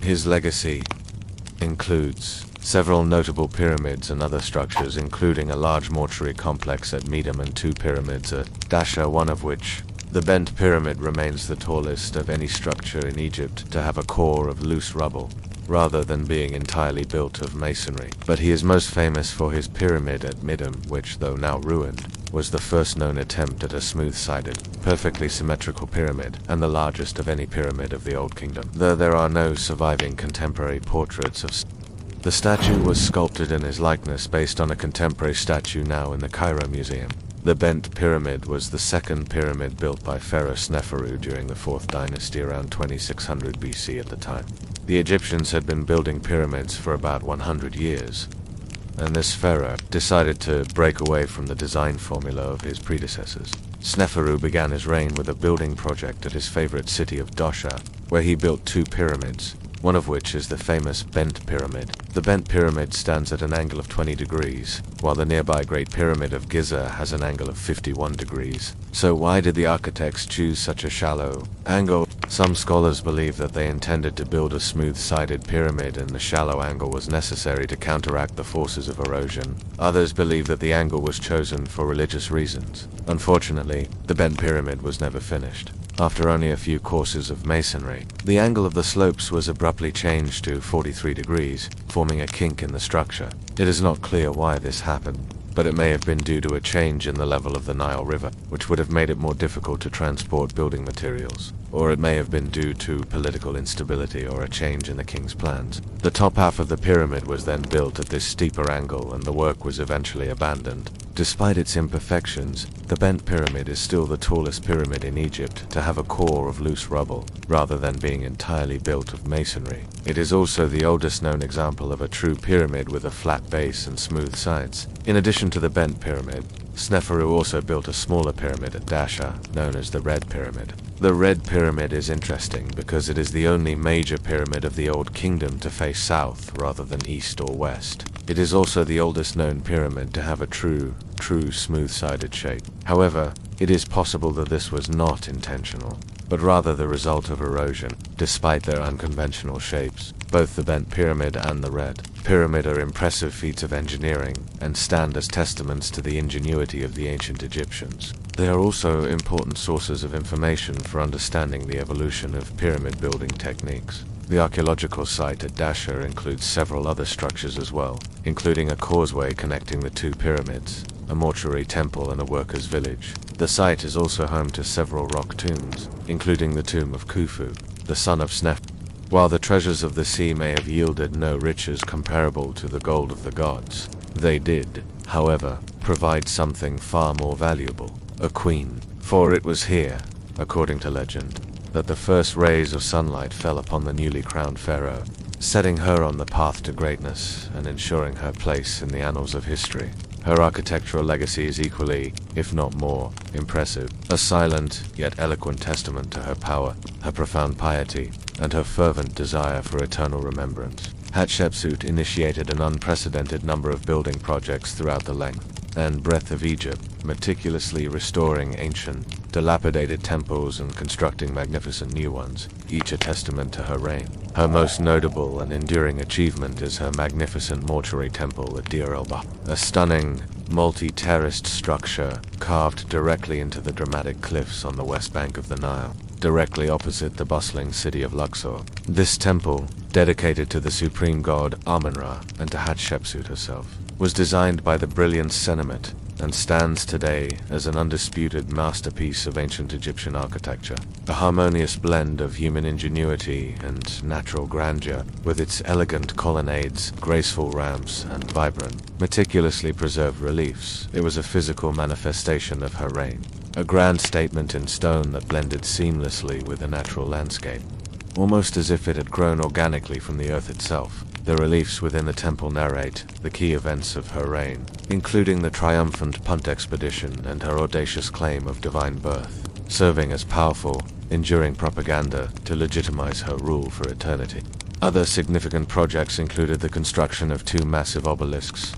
His legacy includes several notable pyramids and other structures, including a large mortuary complex at Medum and 2 pyramids at Dasha, one of which, the Bent Pyramid, remains the tallest of any structure in Egypt to have a core of loose rubble, rather than being entirely built of masonry. But he is most famous for his pyramid at Medum, which, though now ruined, was the first known attempt at a smooth-sided, perfectly symmetrical pyramid, and the largest of any pyramid of the Old Kingdom. Though there are no surviving contemporary portraits of the statue was sculpted in his likeness based on a contemporary statue now in the Cairo Museum. The Bent Pyramid was the second pyramid built by Pharaoh Sneferu during the 4th dynasty around 2600 BC at the time. The Egyptians had been building pyramids for about 100 years, and this pharaoh decided to break away from the design formula of his predecessors. Sneferu began his reign with a building project at his favorite city of Dosha, where he built 2 pyramids, one of which is the famous Bent Pyramid. The Bent Pyramid stands at an angle of 20 degrees, while the nearby Great Pyramid of Giza has an angle of 51 degrees. So why did the architects choose such a shallow angle? Some scholars believe that they intended to build a smooth-sided pyramid and the shallow angle was necessary to counteract the forces of erosion. Others believe that the angle was chosen for religious reasons. Unfortunately, the Bent Pyramid was never finished. After only a few courses of masonry, the angle of the slopes was abruptly changed to 43 degrees, forming a kink in the structure. It is not clear why this happened, but it may have been due to a change in the level of the Nile River, which would have made it more difficult to transport building materials. Or it may have been due to political instability or a change in the king's plans. The top half of the pyramid was then built at this steeper angle and the work was eventually abandoned. Despite its imperfections, the Bent Pyramid is still the tallest pyramid in Egypt to have a core of loose rubble, rather than being entirely built of masonry. It is also the oldest known example of a true pyramid with a flat base and smooth sides. In addition to the Bent Pyramid, Sneferu also built a smaller pyramid at Dasha, known as the Red Pyramid. The Red Pyramid is interesting because it is the only major pyramid of the Old Kingdom to face south rather than east or west. It is also the oldest known pyramid to have a true smooth-sided shape. However, it is possible that this was not intentional, but rather the result of erosion. Despite their unconventional shapes, both the Bent Pyramid and the Red Pyramid are impressive feats of engineering and stand as testaments to the ingenuity of the ancient Egyptians. They are also important sources of information for understanding the evolution of pyramid building techniques. The archaeological site at Dasha includes several other structures as well, including a causeway connecting the 2 pyramids, a mortuary temple and a workers' village. The site is also home to several rock tombs, including the tomb of Khufu, the son of Snef. While the treasures of the sea may have yielded no riches comparable to the gold of the gods, they did, however, provide something far more valuable, a queen. For it was here, according to legend, that the first rays of sunlight fell upon the newly crowned pharaoh, setting her on the path to greatness and ensuring her place in the annals of history. Her architectural legacy is equally, if not more, impressive, a silent yet eloquent testament to her power, her profound piety, and her fervent desire for eternal remembrance. Hatshepsut initiated an unprecedented number of building projects throughout the length and breadth of Egypt, meticulously restoring ancient, dilapidated temples and constructing magnificent new ones, each a testament to her reign. Her most notable and enduring achievement is her magnificent mortuary temple at Deir el-Bahr, a stunning, multi-terraced structure carved directly into the dramatic cliffs on the west bank of the Nile, directly opposite the bustling city of Luxor. This temple, dedicated to the supreme god Amun-Ra and to Hatshepsut herself, was designed by the brilliant Sennamet and stands today as an undisputed masterpiece of ancient Egyptian architecture, a harmonious blend of human ingenuity and natural grandeur, with its elegant colonnades, graceful ramps, and vibrant, meticulously preserved reliefs. It was a physical manifestation of her reign, a grand statement in stone that blended seamlessly with the natural landscape, almost as if it had grown organically from the earth itself. The reliefs within the temple narrate the key events of her reign, including the triumphant Punt expedition and her audacious claim of divine birth, serving as powerful, enduring propaganda to legitimize her rule for eternity. Other significant projects included the construction of two massive obelisks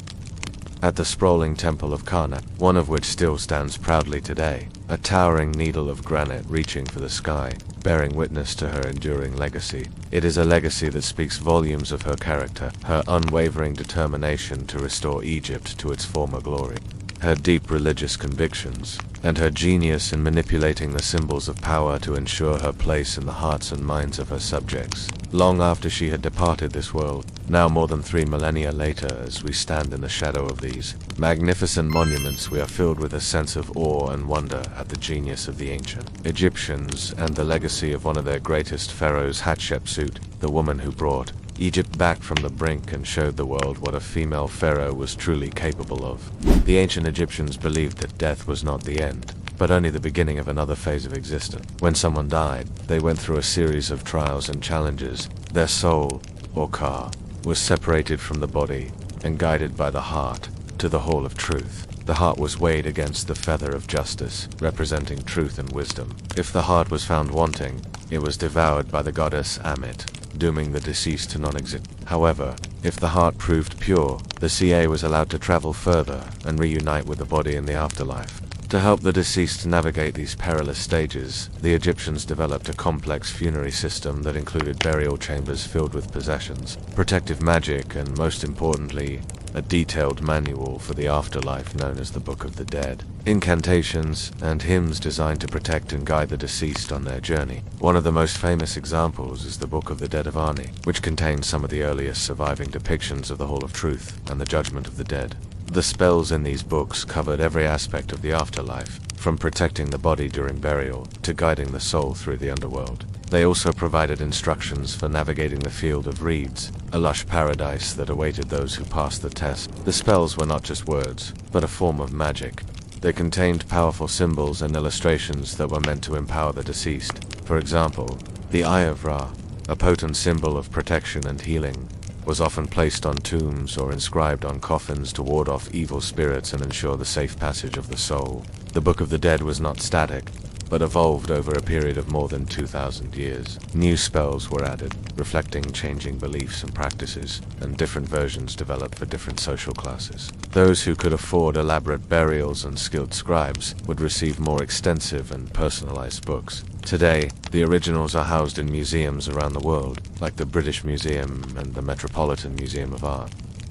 at the sprawling Temple of Karnak, one of which still stands proudly today, a towering needle of granite reaching for the sky, bearing witness to her enduring legacy. It is a legacy that speaks volumes of her character, her unwavering determination to restore Egypt to its former glory, her deep religious convictions, and her genius in manipulating the symbols of power to ensure her place in the hearts and minds of her subjects. Long after she had departed this world, now more than 3 millennia later, as we stand in the shadow of these magnificent monuments, we are filled with a sense of awe and wonder at the genius of the ancient Egyptians and the legacy of one of their greatest pharaohs, Hatshepsut, the woman who brought Egypt back from the brink and showed the world what a female pharaoh was truly capable of. The ancient Egyptians believed that death was not the end, but only the beginning of another phase of existence. When someone died, they went through a series of trials and challenges. Their soul, or ka, was separated from the body and guided by the heart to the hall of truth. The heart was weighed against the feather of justice, representing truth and wisdom. If the heart was found wanting, it was devoured by the goddess Ammit, dooming the deceased to non-existence. However, if the heart proved pure, the CA was allowed to travel further and reunite with the body in the afterlife. To help the deceased navigate these perilous stages, the Egyptians developed a complex funerary system that included burial chambers filled with possessions, protective magic, and most importantly, a detailed manual for the afterlife known as the Book of the Dead. Incantations and hymns designed to protect and guide the deceased on their journey. One of the most famous examples is the Book of the Dead of Ani, which contains some of the earliest surviving depictions of the Hall of Truth and the Judgment of the Dead. The spells in these books covered every aspect of the afterlife, from protecting the body during burial to guiding the soul through the underworld. They also provided instructions for navigating the field of reeds, a lush paradise that awaited those who passed the test. The spells were not just words, but a form of magic. They contained powerful symbols and illustrations that were meant to empower the deceased. For example, the Eye of Ra, a potent symbol of protection and healing, was often placed on tombs or inscribed on coffins to ward off evil spirits and ensure the safe passage of the soul. The Book of the Dead was not static, but evolved over a period of more than 2,000 years. New spells were added, reflecting changing beliefs and practices, and different versions developed for different social classes. Those who could afford elaborate burials and skilled scribes would receive more extensive and personalized books. Today, the originals are housed in museums around the world, like the British Museum and the Metropolitan Museum of Art.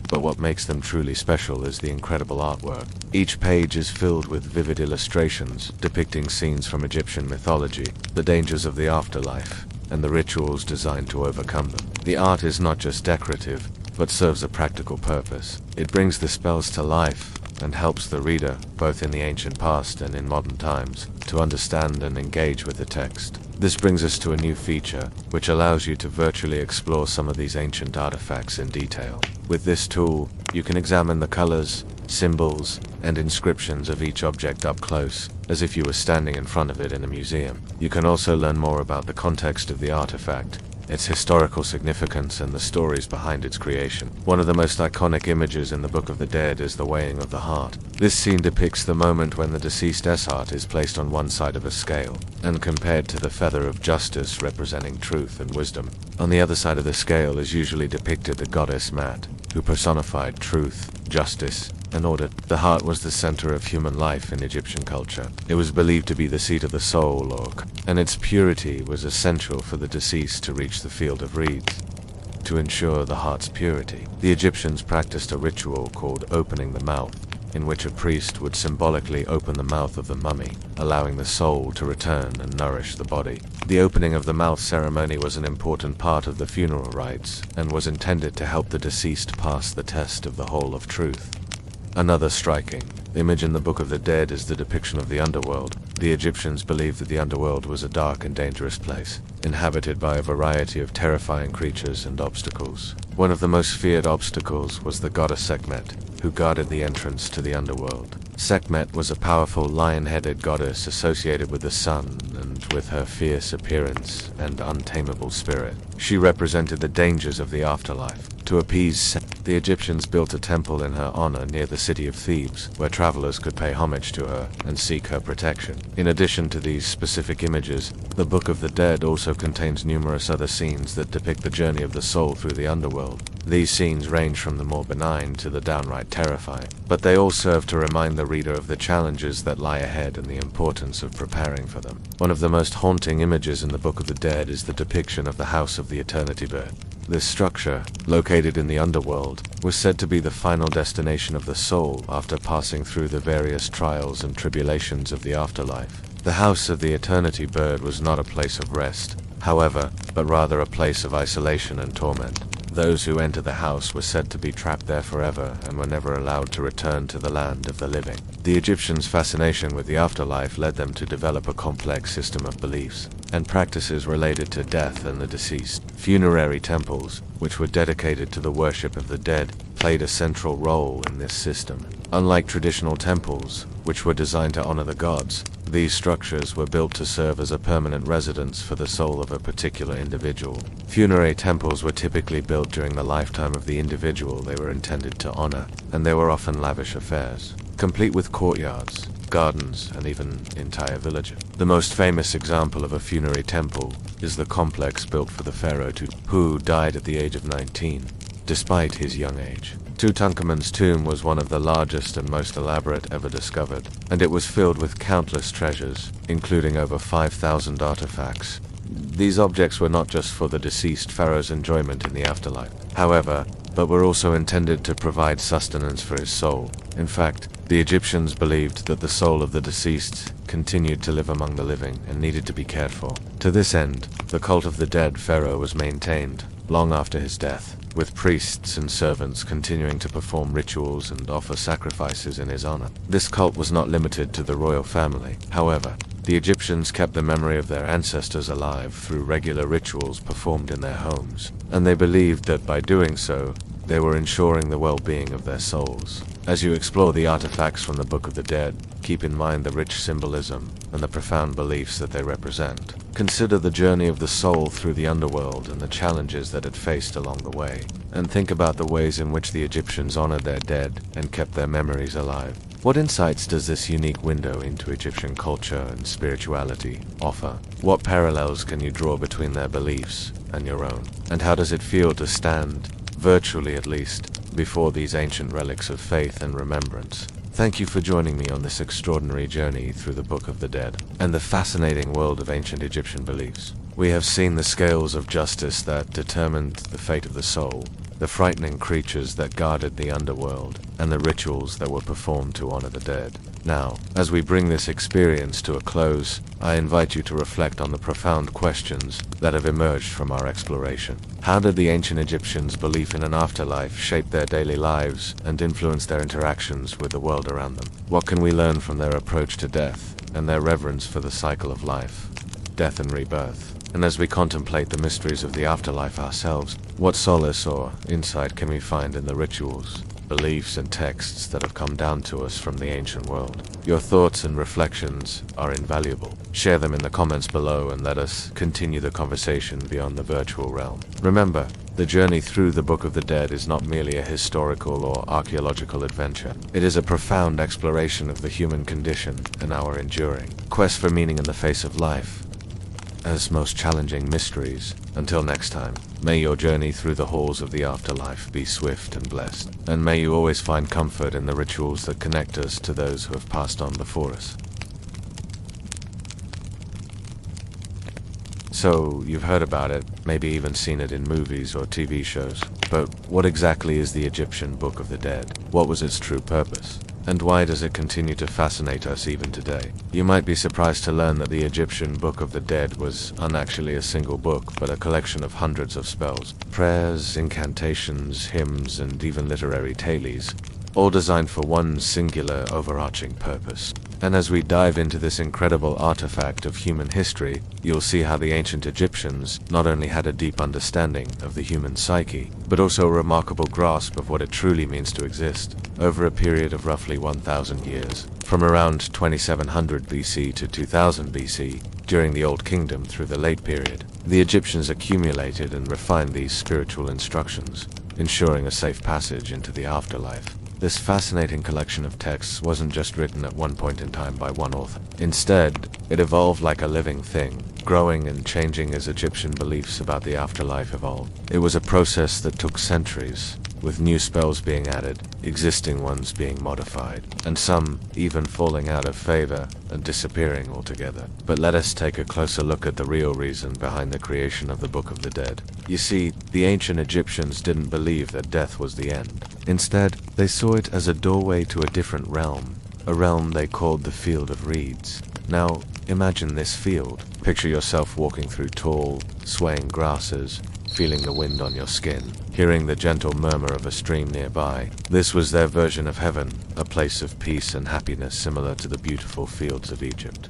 But what makes them truly special is the incredible artwork. Each page is filled with vivid illustrations depicting scenes from Egyptian mythology, the dangers of the afterlife, and the rituals designed to overcome them. The art is not just decorative, but serves a practical purpose. It brings the spells to life and helps the reader, both in the ancient past and in modern times, to understand and engage with the text. This brings us to a new feature, which allows you to virtually explore some of these ancient artifacts in detail. With this tool, you can examine the colors, symbols, and inscriptions of each object up close, as if you were standing in front of it in a museum. You can also learn more about the context of the artifact, its historical significance, and the stories behind its creation. One of the most iconic images in the Book of the Dead is the weighing of the heart. This scene depicts the moment when the deceased's heart is placed on one side of a scale, and compared to the feather of justice representing truth and wisdom. On the other side of the scale is usually depicted the goddess Mat, who personified truth, justice, and order. The heart was the center of human life in Egyptian culture. It was believed to be the seat of the soul, and its purity was essential for the deceased to reach the field of reeds. To ensure the heart's purity, the Egyptians practiced a ritual called opening the mouth, in which a priest would symbolically open the mouth of the mummy, allowing the soul to return and nourish the body. The opening of the mouth ceremony was an important part of the funeral rites, and was intended to help the deceased pass the test of the hole of truth. Another striking image in the Book of the Dead is the depiction of the underworld. The Egyptians believed that the underworld was a dark and dangerous place, inhabited by a variety of terrifying creatures and obstacles. One of the most feared obstacles was the goddess Sekhmet, who guarded the entrance to the underworld. Sekhmet was a powerful lion-headed goddess associated with the sun, and with her fierce appearance and untamable spirit, she represented the dangers of the afterlife. To appease Sekhmet, the Egyptians built a temple in her honor near the city of Thebes, where travelers could pay homage to her and seek her protection. In addition to these specific images, the Book of the Dead also contains numerous other scenes that depict the journey of the soul through the underworld. These scenes range from the more benign to the downright terrifying, but they all serve to remind the reader of the challenges that lie ahead and the importance of preparing for them. One of the most haunting images in the Book of the Dead is the depiction of the House of the Eternity Bird. This structure, located in the underworld, was said to be the final destination of the soul after passing through the various trials and tribulations of the afterlife. The House of the Eternity Bird was not a place of rest, however, but rather a place of isolation and torment. Those who entered the house were said to be trapped there forever and were never allowed to return to the land of the living. The Egyptians' fascination with the afterlife led them to develop a complex system of beliefs and practices related to death and the deceased. Funerary temples, which were dedicated to the worship of the dead, played a central role in this system. Unlike traditional temples, which were designed to honor the gods, these structures were built to serve as a permanent residence for the soul of a particular individual. Funerary temples were typically built during the lifetime of the individual they were intended to honor, and they were often lavish affairs, complete with courtyards, gardens, and even entire villages. The most famous example of a funerary temple is the complex built for the Pharaoh Tut, who died at the age of 19, despite his young age. Tutankhamun's tomb was one of the largest and most elaborate ever discovered, and it was filled with countless treasures, including over 5,000 artifacts. These objects were not just for the deceased pharaoh's enjoyment in the afterlife, however, but were also intended to provide sustenance for his soul. In fact, the Egyptians believed that the soul of the deceased continued to live among the living and needed to be cared for. To this end, the cult of the dead pharaoh was maintained long after his death, with priests and servants continuing to perform rituals and offer sacrifices in his honor. This cult was not limited to the royal family. However, the Egyptians kept the memory of their ancestors alive through regular rituals performed in their homes, and they believed that by doing so, they were ensuring the well-being of their souls. As you explore the artifacts from the Book of the Dead, keep in mind the rich symbolism and the profound beliefs that they represent. Consider the journey of the soul through the underworld and the challenges that it faced along the way, and think about the ways in which the Egyptians honored their dead and kept their memories alive. What insights does this unique window into Egyptian culture and spirituality offer? What parallels can you draw between their beliefs and your own? And how does it feel to stand, virtually at least, before these ancient relics of faith and remembrance? Thank you for joining me on this extraordinary journey through the Book of the Dead and the fascinating world of ancient Egyptian beliefs. We have seen the scales of justice that determined the fate of the soul, the frightening creatures that guarded the underworld, and the rituals that were performed to honor the dead. Now, as we bring this experience to a close, I invite you to reflect on the profound questions that have emerged from our exploration. How did the ancient Egyptians' belief in an afterlife shape their daily lives and influence their interactions with the world around them? What can we learn from their approach to death and their reverence for the cycle of life, death and rebirth? And as we contemplate the mysteries of the afterlife ourselves, what solace or insight can we find in the rituals, beliefs, and texts that have come down to us from the ancient world? Your thoughts and reflections are invaluable. Share them in the comments below and let us continue the conversation beyond the virtual realm. Remember, the journey through the Book of the Dead is not merely a historical or archaeological adventure. It is a profound exploration of the human condition and our enduring quest for meaning in the face of life. as most challenging mysteries. Until next time, may your journey through the halls of the afterlife be swift and blessed, and may you always find comfort in the rituals that connect us to those who have passed on before us. So, you've heard about it, maybe even seen it in movies or TV shows, but what exactly is the Egyptian Book of the Dead? What was its true purpose? And why does it continue to fascinate us even today? You might be surprised to learn that the Egyptian Book of the Dead was unactually a single book, but a collection of hundreds of spells, prayers, incantations, hymns, and even literary tales, all designed for one singular overarching purpose. And as we dive into this incredible artifact of human history, you'll see how the ancient Egyptians not only had a deep understanding of the human psyche, but also a remarkable grasp of what it truly means to exist, over a period of roughly 1,000 years. From around 2700 BC to 2000 BC, during the Old Kingdom through the Late Period, the Egyptians accumulated and refined these spiritual instructions, ensuring a safe passage into the afterlife. This fascinating collection of texts wasn't just written at one point in time by one author. Instead, it evolved like a living thing, growing and changing as Egyptian beliefs about the afterlife evolved. It was a process that took centuries, with new spells being added, existing ones being modified, and some even falling out of favor and disappearing altogether. But let us take a closer look at the real reason behind the creation of the Book of the Dead. You see, the ancient Egyptians didn't believe that death was the end. Instead, they saw it as a doorway to a different realm, a realm they called the Field of Reeds. Now, imagine this field. Picture yourself walking through tall, swaying grasses, feeling the wind on your skin, hearing the gentle murmur of a stream nearby. This was their version of heaven, a place of peace and happiness similar to the beautiful fields of Egypt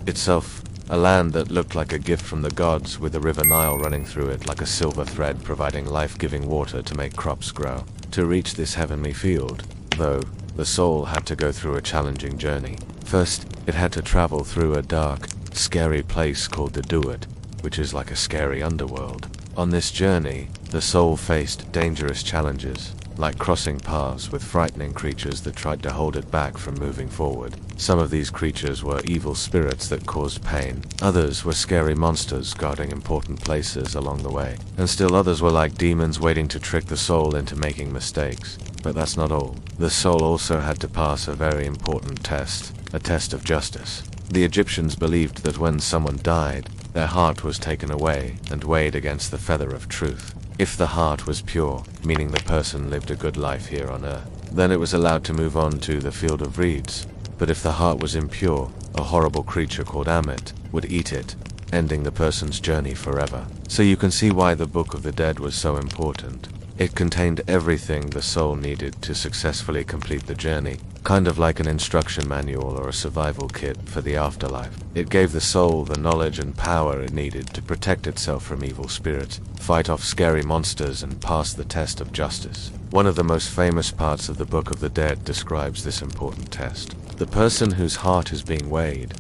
itself, a land that looked like a gift from the gods, with the river Nile running through it like a silver thread, providing life-giving water to make crops grow. To reach this heavenly field, though, the soul had to go through a challenging journey. First, it had to travel through a dark, scary place called the Duat, which is like a scary underworld. On this journey, the soul faced dangerous challenges, like crossing paths with frightening creatures that tried to hold it back from moving forward. Some of these creatures were evil spirits that caused pain. Others were scary monsters guarding important places along the way. And still others were like demons waiting to trick the soul into making mistakes. But that's not all. The soul also had to pass a very important test, a test of justice. The Egyptians believed that when someone died, their heart was taken away and weighed against the feather of truth. If the heart was pure, meaning the person lived a good life here on earth, then it was allowed to move on to the Field of Reeds. But if the heart was impure, a horrible creature called Amit would eat it, ending the person's journey forever. So you can see why the Book of the Dead was so important. It contained everything the soul needed to successfully complete the journey, kind of like an instruction manual or a survival kit for the afterlife. It gave the soul the knowledge and power it needed to protect itself from evil spirits, fight off scary monsters, and pass the test of justice. One of the most famous parts of the Book of the Dead describes this important test: the person whose heart is being weighed.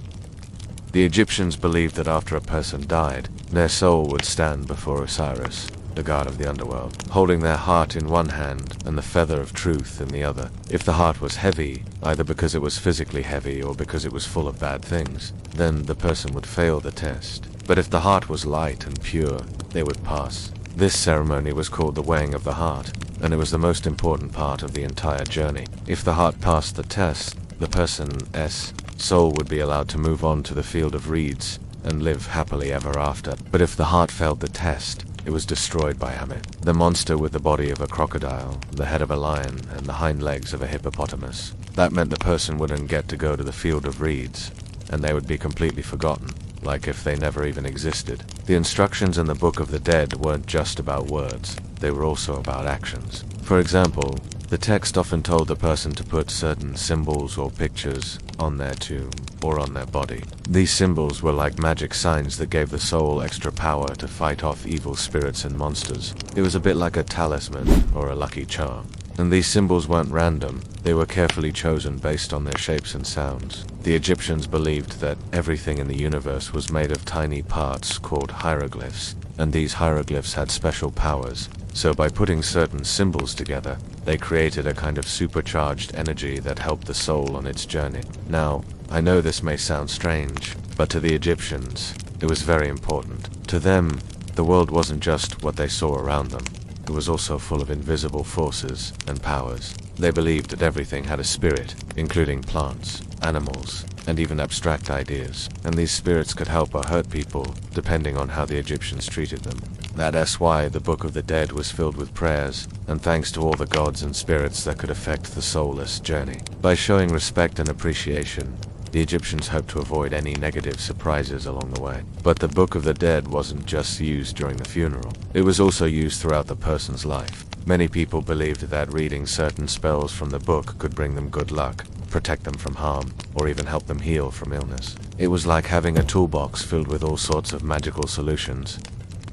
The Egyptians believed that after a person died, their soul would stand before Osiris, the god of the underworld, holding their heart in one hand and the feather of truth in the other. If the heart was heavy, either because it was physically heavy or because it was full of bad things, then the person would fail the test. But if the heart was light and pure, they would pass. This ceremony was called the weighing of the heart, and it was the most important part of the entire journey. If the heart passed the test, the person's soul would be allowed to move on to the Field of Reeds and live happily ever after. But if the heart failed the test, it was destroyed by Amit, the monster with the body of a crocodile, the head of a lion, and the hind legs of a hippopotamus. That meant the person wouldn't get to go to the Field of Reeds, and they would be completely forgotten, like if they never even existed. The instructions in the Book of the Dead weren't just about words, they were also about actions. For example, the text often told the person to put certain symbols or pictures on their tomb or on their body. These symbols were like magic signs that gave the soul extra power to fight off evil spirits and monsters. It was a bit like a talisman or a lucky charm. And these symbols weren't random, they were carefully chosen based on their shapes and sounds. The Egyptians believed that everything in the universe was made of tiny parts called hieroglyphs, and these hieroglyphs had special powers. So by putting certain symbols together, they created a kind of supercharged energy that helped the soul on its journey. Now, I know this may sound strange, but to the Egyptians, It was very important. To them, the world wasn't just what they saw around them. It was also full of invisible forces and powers. They believed that everything had a spirit, including plants, animals, and even abstract ideas, and these spirits could help or hurt people, depending on how the Egyptians treated them. That's why the Book of the Dead was filled with prayers, and thanks to all the gods and spirits that could affect the soulless journey. By showing respect and appreciation, the Egyptians hoped to avoid any negative surprises along the way. But the Book of the Dead wasn't just used during the funeral. It was also used throughout the person's life. Many people believed that reading certain spells from the book could bring them good luck, protect them from harm, or even help them heal from illness. It was like having a toolbox filled with all sorts of magical solutions.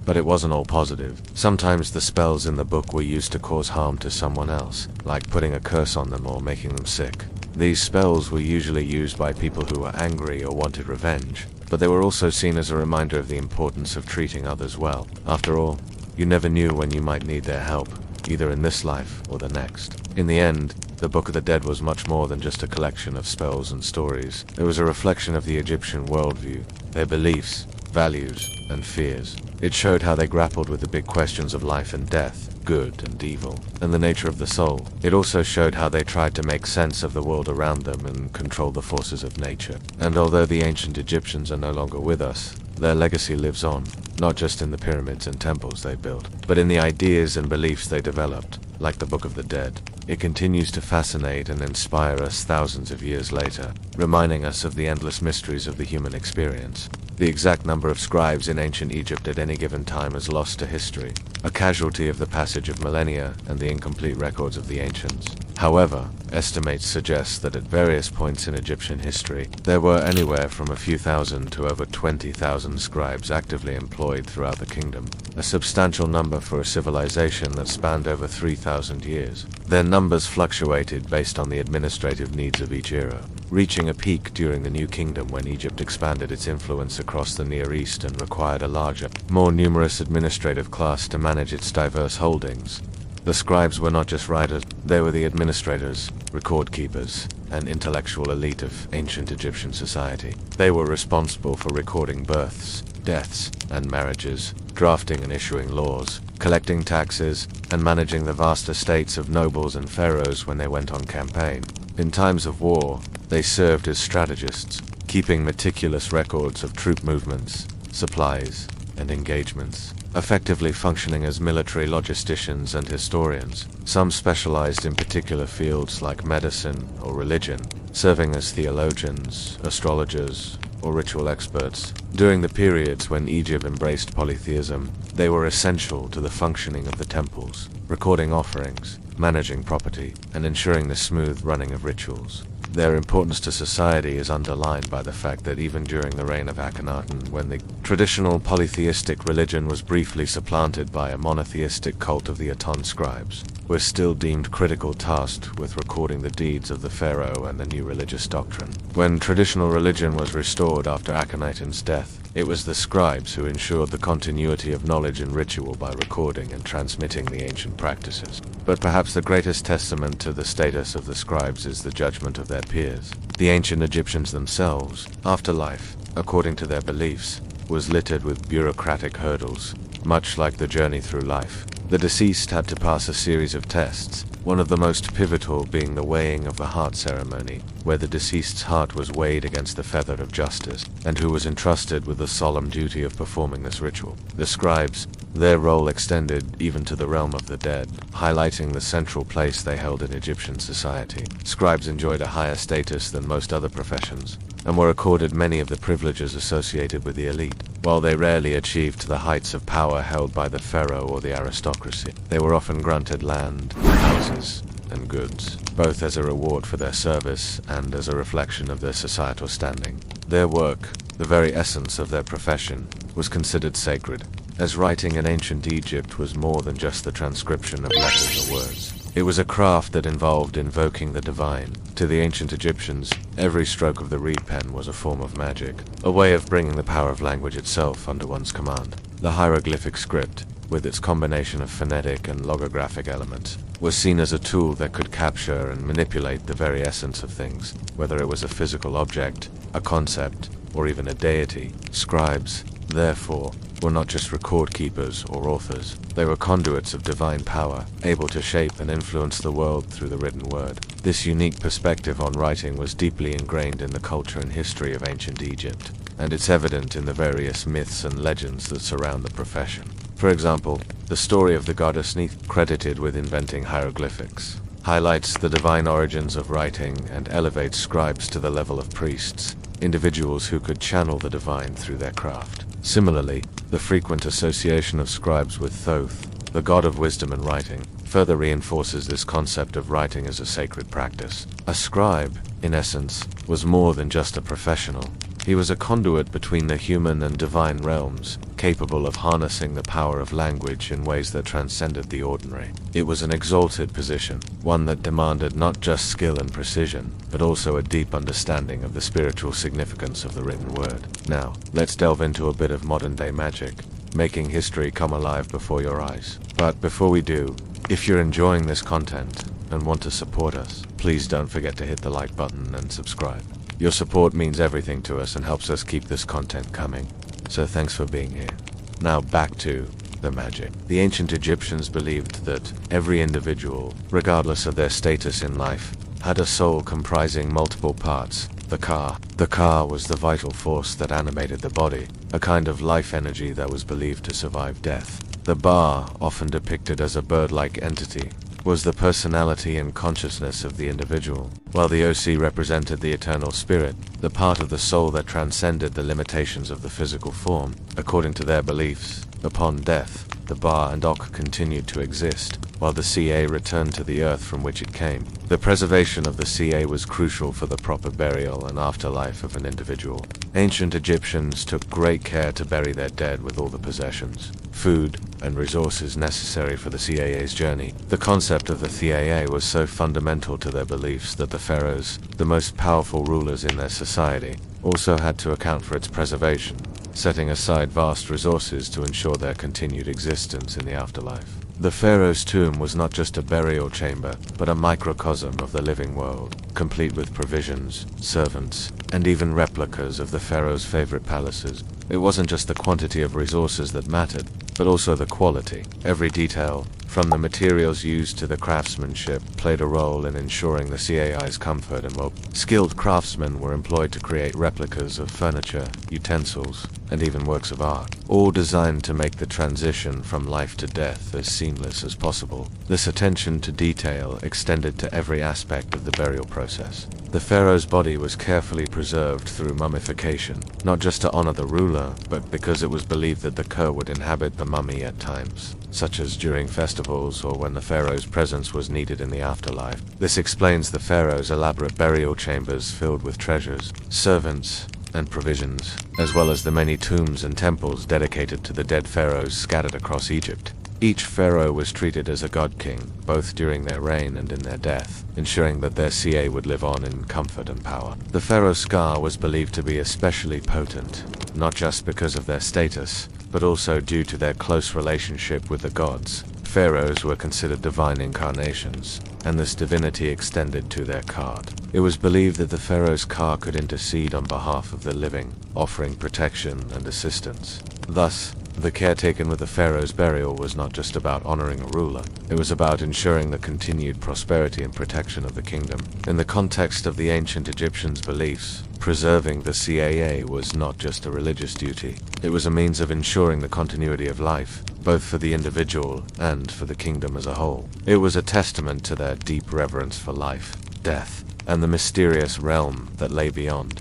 But it wasn't all positive. Sometimes the spells in the book were used to cause harm to someone else, like putting a curse on them or making them sick. These spells were usually used by people who were angry or wanted revenge, but they were also seen as a reminder of the importance of treating others well. After all, you never knew when you might need their help, either in this life or the next. In the end, the Book of the Dead was much more than just a collection of spells and stories. It was a reflection of the Egyptian worldview, their beliefs, values, and fears. It showed how they grappled with the big questions of life and death, good and evil, and the nature of the soul. It also showed how they tried to make sense of the world around them and control the forces of nature. And although the ancient Egyptians are no longer with us, their legacy lives on, not just in the pyramids and temples they built, but in the ideas and beliefs they developed, like the Book of the Dead. It continues to fascinate and inspire us thousands of years later, reminding us of the endless mysteries of the human experience. The exact number of scribes in ancient Egypt at any given time is lost to history, a casualty of the passage of millennia and the incomplete records of the ancients. However, estimates suggest that at various points in Egyptian history, there were anywhere from a few thousand to over 20,000 scribes actively employed throughout the kingdom, a substantial number for a civilization that spanned over 3,000 years. Their numbers fluctuated based on the administrative needs of each era, reaching a peak during the New Kingdom when Egypt expanded its influence across the Near East and required a larger, more numerous administrative class to manage its diverse holdings. The scribes were not just writers, they were the administrators, record keepers, and intellectual elite of ancient Egyptian society. They were responsible for recording births, deaths, and marriages, drafting and issuing laws, collecting taxes, and managing the vast estates of nobles and pharaohs when they went on campaign. In times of war, they served as strategists, keeping meticulous records of troop movements, supplies, and engagements, effectively functioning as military logisticians and historians. Some specialized in particular fields like medicine or religion, serving as theologians, astrologers, or ritual experts. During the periods when Egypt embraced polytheism, they were essential to the functioning of the temples, recording offerings, managing property, and ensuring the smooth running of rituals. Their importance to society is underlined by the fact that even during the reign of Akhenaten, when the traditional polytheistic religion was briefly supplanted by a monotheistic cult of the Aton scribes, were still deemed critical tasked with recording the deeds of the pharaoh and the new religious doctrine. When traditional religion was restored after Akhenaten's death, it was the scribes who ensured the continuity of knowledge and ritual by recording and transmitting the ancient practices. But perhaps the greatest testament to the status of the scribes is the judgment of their peers. The ancient Egyptians themselves, afterlife, according to their beliefs, was littered with bureaucratic hurdles, much like the journey through life. The deceased had to pass a series of tests, one of the most pivotal being the weighing of the heart ceremony, where the deceased's heart was weighed against the feather of justice, and who was entrusted with the solemn duty of performing this ritual. The scribes, their role extended even to the realm of the dead, highlighting the central place they held in Egyptian society. Scribes enjoyed a higher status than most other professions, and were accorded many of the privileges associated with the elite. While they rarely achieved the heights of power held by the pharaoh or the aristocracy, they were often granted land, houses, and goods, both as a reward for their service and as a reflection of their societal standing. Their work, the very essence of their profession, was considered sacred, as writing in ancient Egypt was more than just the transcription of letters or words. It was a craft that involved invoking the divine. To the ancient Egyptians, every stroke of the reed pen was a form of magic, a way of bringing the power of language itself under one's command. The hieroglyphic script, with its combination of phonetic and logographic elements, was seen as a tool that could capture and manipulate the very essence of things, whether it was a physical object, a concept, or even a deity. Scribes, therefore, were not just record keepers or authors. They were conduits of divine power, able to shape and influence the world through the written word. This unique perspective on writing was deeply ingrained in the culture and history of ancient Egypt, and it's evident in the various myths and legends that surround the profession. For example, the story of the goddess Neith, credited with inventing hieroglyphics, highlights the divine origins of writing and elevates scribes to the level of priests, individuals who could channel the divine through their craft. Similarly, the frequent association of scribes with Thoth, the god of wisdom and writing, further reinforces this concept of writing as a sacred practice. A scribe, in essence, was more than just a professional. He was a conduit between the human and divine realms, capable of harnessing the power of language in ways that transcended the ordinary. It was an exalted position, one that demanded not just skill and precision, but also a deep understanding of the spiritual significance of the written word. Now, let's delve into a bit of modern-day magic, making history come alive before your eyes. But before we do, if you're enjoying this content and want to support us, please don't forget to hit the like button and subscribe. Your support means everything to us and helps us keep this content coming, so thanks for being here. Now back to the magic. The ancient Egyptians believed that every individual, regardless of their status in life, had a soul comprising multiple parts. The Ka. The Ka was the vital force that animated the body, a kind of life energy that was believed to survive death. The Ba, often depicted as a bird-like entity, was the personality and consciousness of the individual, while the Osi represented the eternal spirit, the part of the soul that transcended the limitations of the physical form. According to their beliefs, upon death, the Ba and Ok continued to exist, while the Ca returned to the earth from which it came. The preservation of the Ca was crucial for the proper burial and afterlife of an individual. Ancient Egyptians took great care to bury their dead with all the possessions, food, and resources necessary for the Ca's journey. The concept of the Ca was so fundamental to their beliefs that the pharaohs, the most powerful rulers in their society, also had to account for its preservation, setting aside vast resources to ensure their continued existence in the afterlife. The pharaoh's tomb was not just a burial chamber, but a microcosm of the living world, complete with provisions, servants, and even replicas of the pharaoh's favorite palaces. It wasn't just the quantity of resources that mattered, but also the quality. Every detail, from the materials used to the craftsmanship, played a role in ensuring the Cai's comfort and well-being. Skilled craftsmen were employed to create replicas of furniture, utensils, and even works of art, all designed to make the transition from life to death as seamless as possible. This attention to detail extended to every aspect of the burial process. The pharaoh's body was carefully preserved through mummification, not just to honor the ruler, but because it was believed that the Ka would inhabit the mummy at times, such as during festivals or when the pharaoh's presence was needed in the afterlife. This explains the pharaoh's elaborate burial chambers filled with treasures, servants, and provisions, as well as the many tombs and temples dedicated to the dead pharaohs scattered across Egypt. Each pharaoh was treated as a god-king, both during their reign and in their death, ensuring that their Ca would live on in comfort and power. The pharaoh's scar was believed to be especially potent, not just because of their status, but also due to their close relationship with the gods. Pharaohs were considered divine incarnations, and this divinity extended to their Ka. It was believed that the pharaoh's Ka could intercede on behalf of the living, offering protection and assistance. Thus, the care taken with the pharaoh's burial was not just about honoring a ruler, it was about ensuring the continued prosperity and protection of the kingdom. In the context of the ancient Egyptians' beliefs, preserving the Ca was not just a religious duty, it was a means of ensuring the continuity of life, both for the individual and for the kingdom as a whole. It was a testament to their deep reverence for life, death, and the mysterious realm that lay beyond.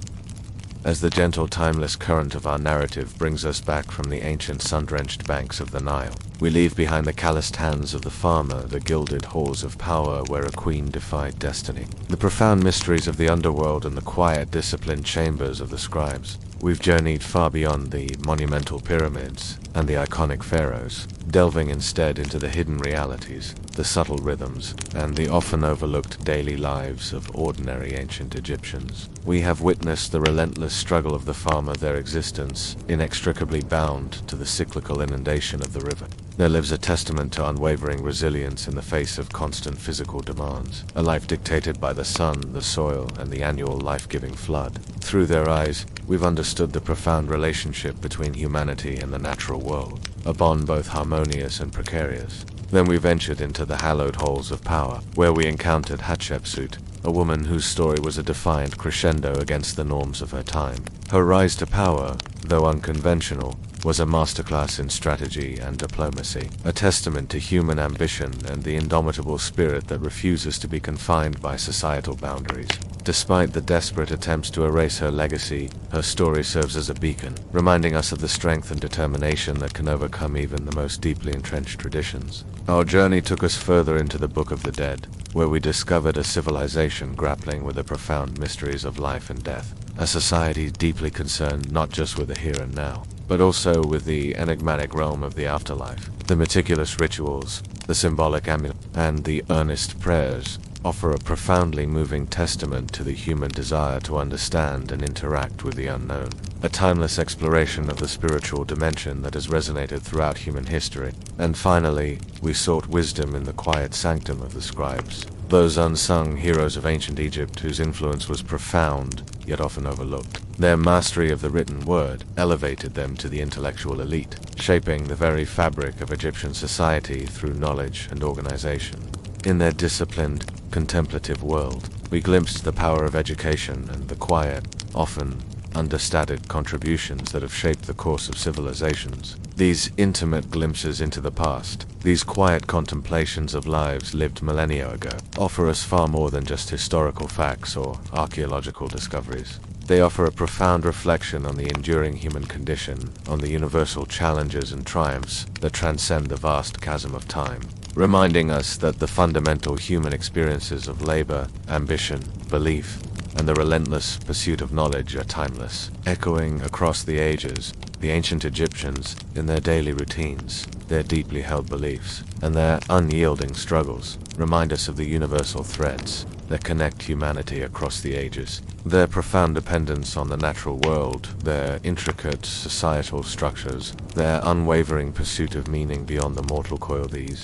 As the gentle, timeless current of our narrative brings us back from the ancient sun-drenched banks of the Nile, we leave behind the calloused hands of the farmer, the gilded halls of power where a queen defied destiny, the profound mysteries of the underworld and the quiet, disciplined chambers of the scribes. We've journeyed far beyond the monumental pyramids and the iconic pharaohs, delving instead into the hidden realities, the subtle rhythms, and the often overlooked daily lives of ordinary ancient Egyptians. We have witnessed the relentless struggle of the farmer, their existence inextricably bound to the cyclical inundation of the river. there lives a testament to unwavering resilience in the face of constant physical demands, a life dictated by the sun, the soil, and the annual life-giving flood. Through their eyes, we've understood the profound relationship between humanity and the natural world, a bond both harmonious and precarious. Then we ventured into the hallowed halls of power, where we encountered Hatshepsut, a woman whose story was a defiant crescendo against the norms of her time. Her rise to power, though unconventional, was a masterclass in strategy and diplomacy, a testament to human ambition and the indomitable spirit that refuses to be confined by societal boundaries. Despite the desperate attempts to erase her legacy, her story serves as a beacon, reminding us of the strength and determination that can overcome even the most deeply entrenched traditions. Our journey took us further into the Book of the Dead, where we discovered a civilization grappling with the profound mysteries of life and death, a society deeply concerned not just with the here and now, but also with the enigmatic realm of the afterlife. The meticulous rituals, the symbolic amulets, and the earnest prayers offer a profoundly moving testament to the human desire to understand and interact with the unknown, a timeless exploration of the spiritual dimension that has resonated throughout human history. And finally, we sought wisdom in the quiet sanctum of the scribes, those unsung heroes of ancient Egypt whose influence was profound, yet often overlooked. Their mastery of the written word elevated them to the intellectual elite, shaping the very fabric of Egyptian society through knowledge and organization. In their disciplined, contemplative world, we glimpsed the power of education and the quiet, often understated contributions that have shaped the course of civilizations. These intimate glimpses into the past, these quiet contemplations of lives lived millennia ago, offer us far more than just historical facts or archaeological discoveries. They offer a profound reflection on the enduring human condition, on the universal challenges and triumphs that transcend the vast chasm of time, reminding us that the fundamental human experiences of labor, ambition, belief, and the relentless pursuit of knowledge are timeless. Echoing across the ages, the ancient Egyptians, in their daily routines, their deeply held beliefs, and their unyielding struggles, remind us of the universal threads that connect humanity across the ages. Their profound dependence on the natural world, their intricate societal structures, their unwavering pursuit of meaning beyond the mortal coil, these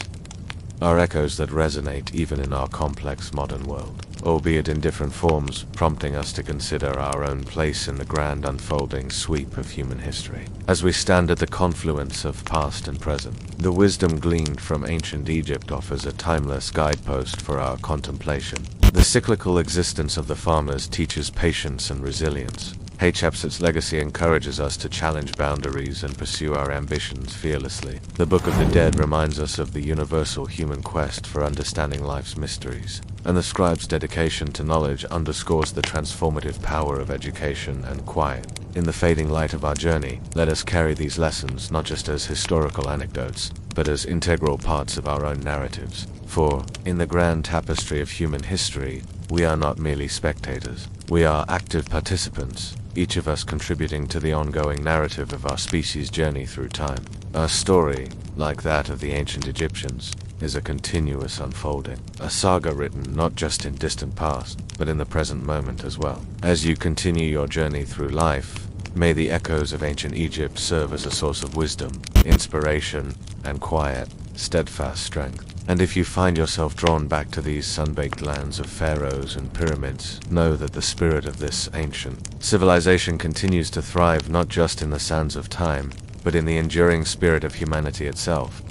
are echoes that resonate even in our complex modern world, albeit in different forms, prompting us to consider our own place in the grand unfolding sweep of human history. As we stand at the confluence of past and present, the wisdom gleaned from ancient Egypt offers a timeless guidepost for our contemplation. The cyclical existence of the farmers teaches patience and resilience. Hatshepsut's legacy encourages us to challenge boundaries and pursue our ambitions fearlessly. The Book of the Dead reminds us of the universal human quest for understanding life's mysteries, and the scribe's dedication to knowledge underscores the transformative power of education and quiet. In the fading light of our journey, let us carry these lessons not just as historical anecdotes, but as integral parts of our own narratives. For, in the grand tapestry of human history, we are not merely spectators. We are active participants, each of us contributing to the ongoing narrative of our species' journey through time. Our story, like that of the ancient Egyptians, is a continuous unfolding, a saga written not just in distant past, but in the present moment as well. As you continue your journey through life, may the echoes of ancient Egypt serve as a source of wisdom, inspiration, and quiet, steadfast strength. And if you find yourself drawn back to these sun-baked lands of pharaohs and pyramids, know that the spirit of this ancient civilization continues to thrive not just in the sands of time, but in the enduring spirit of humanity itself.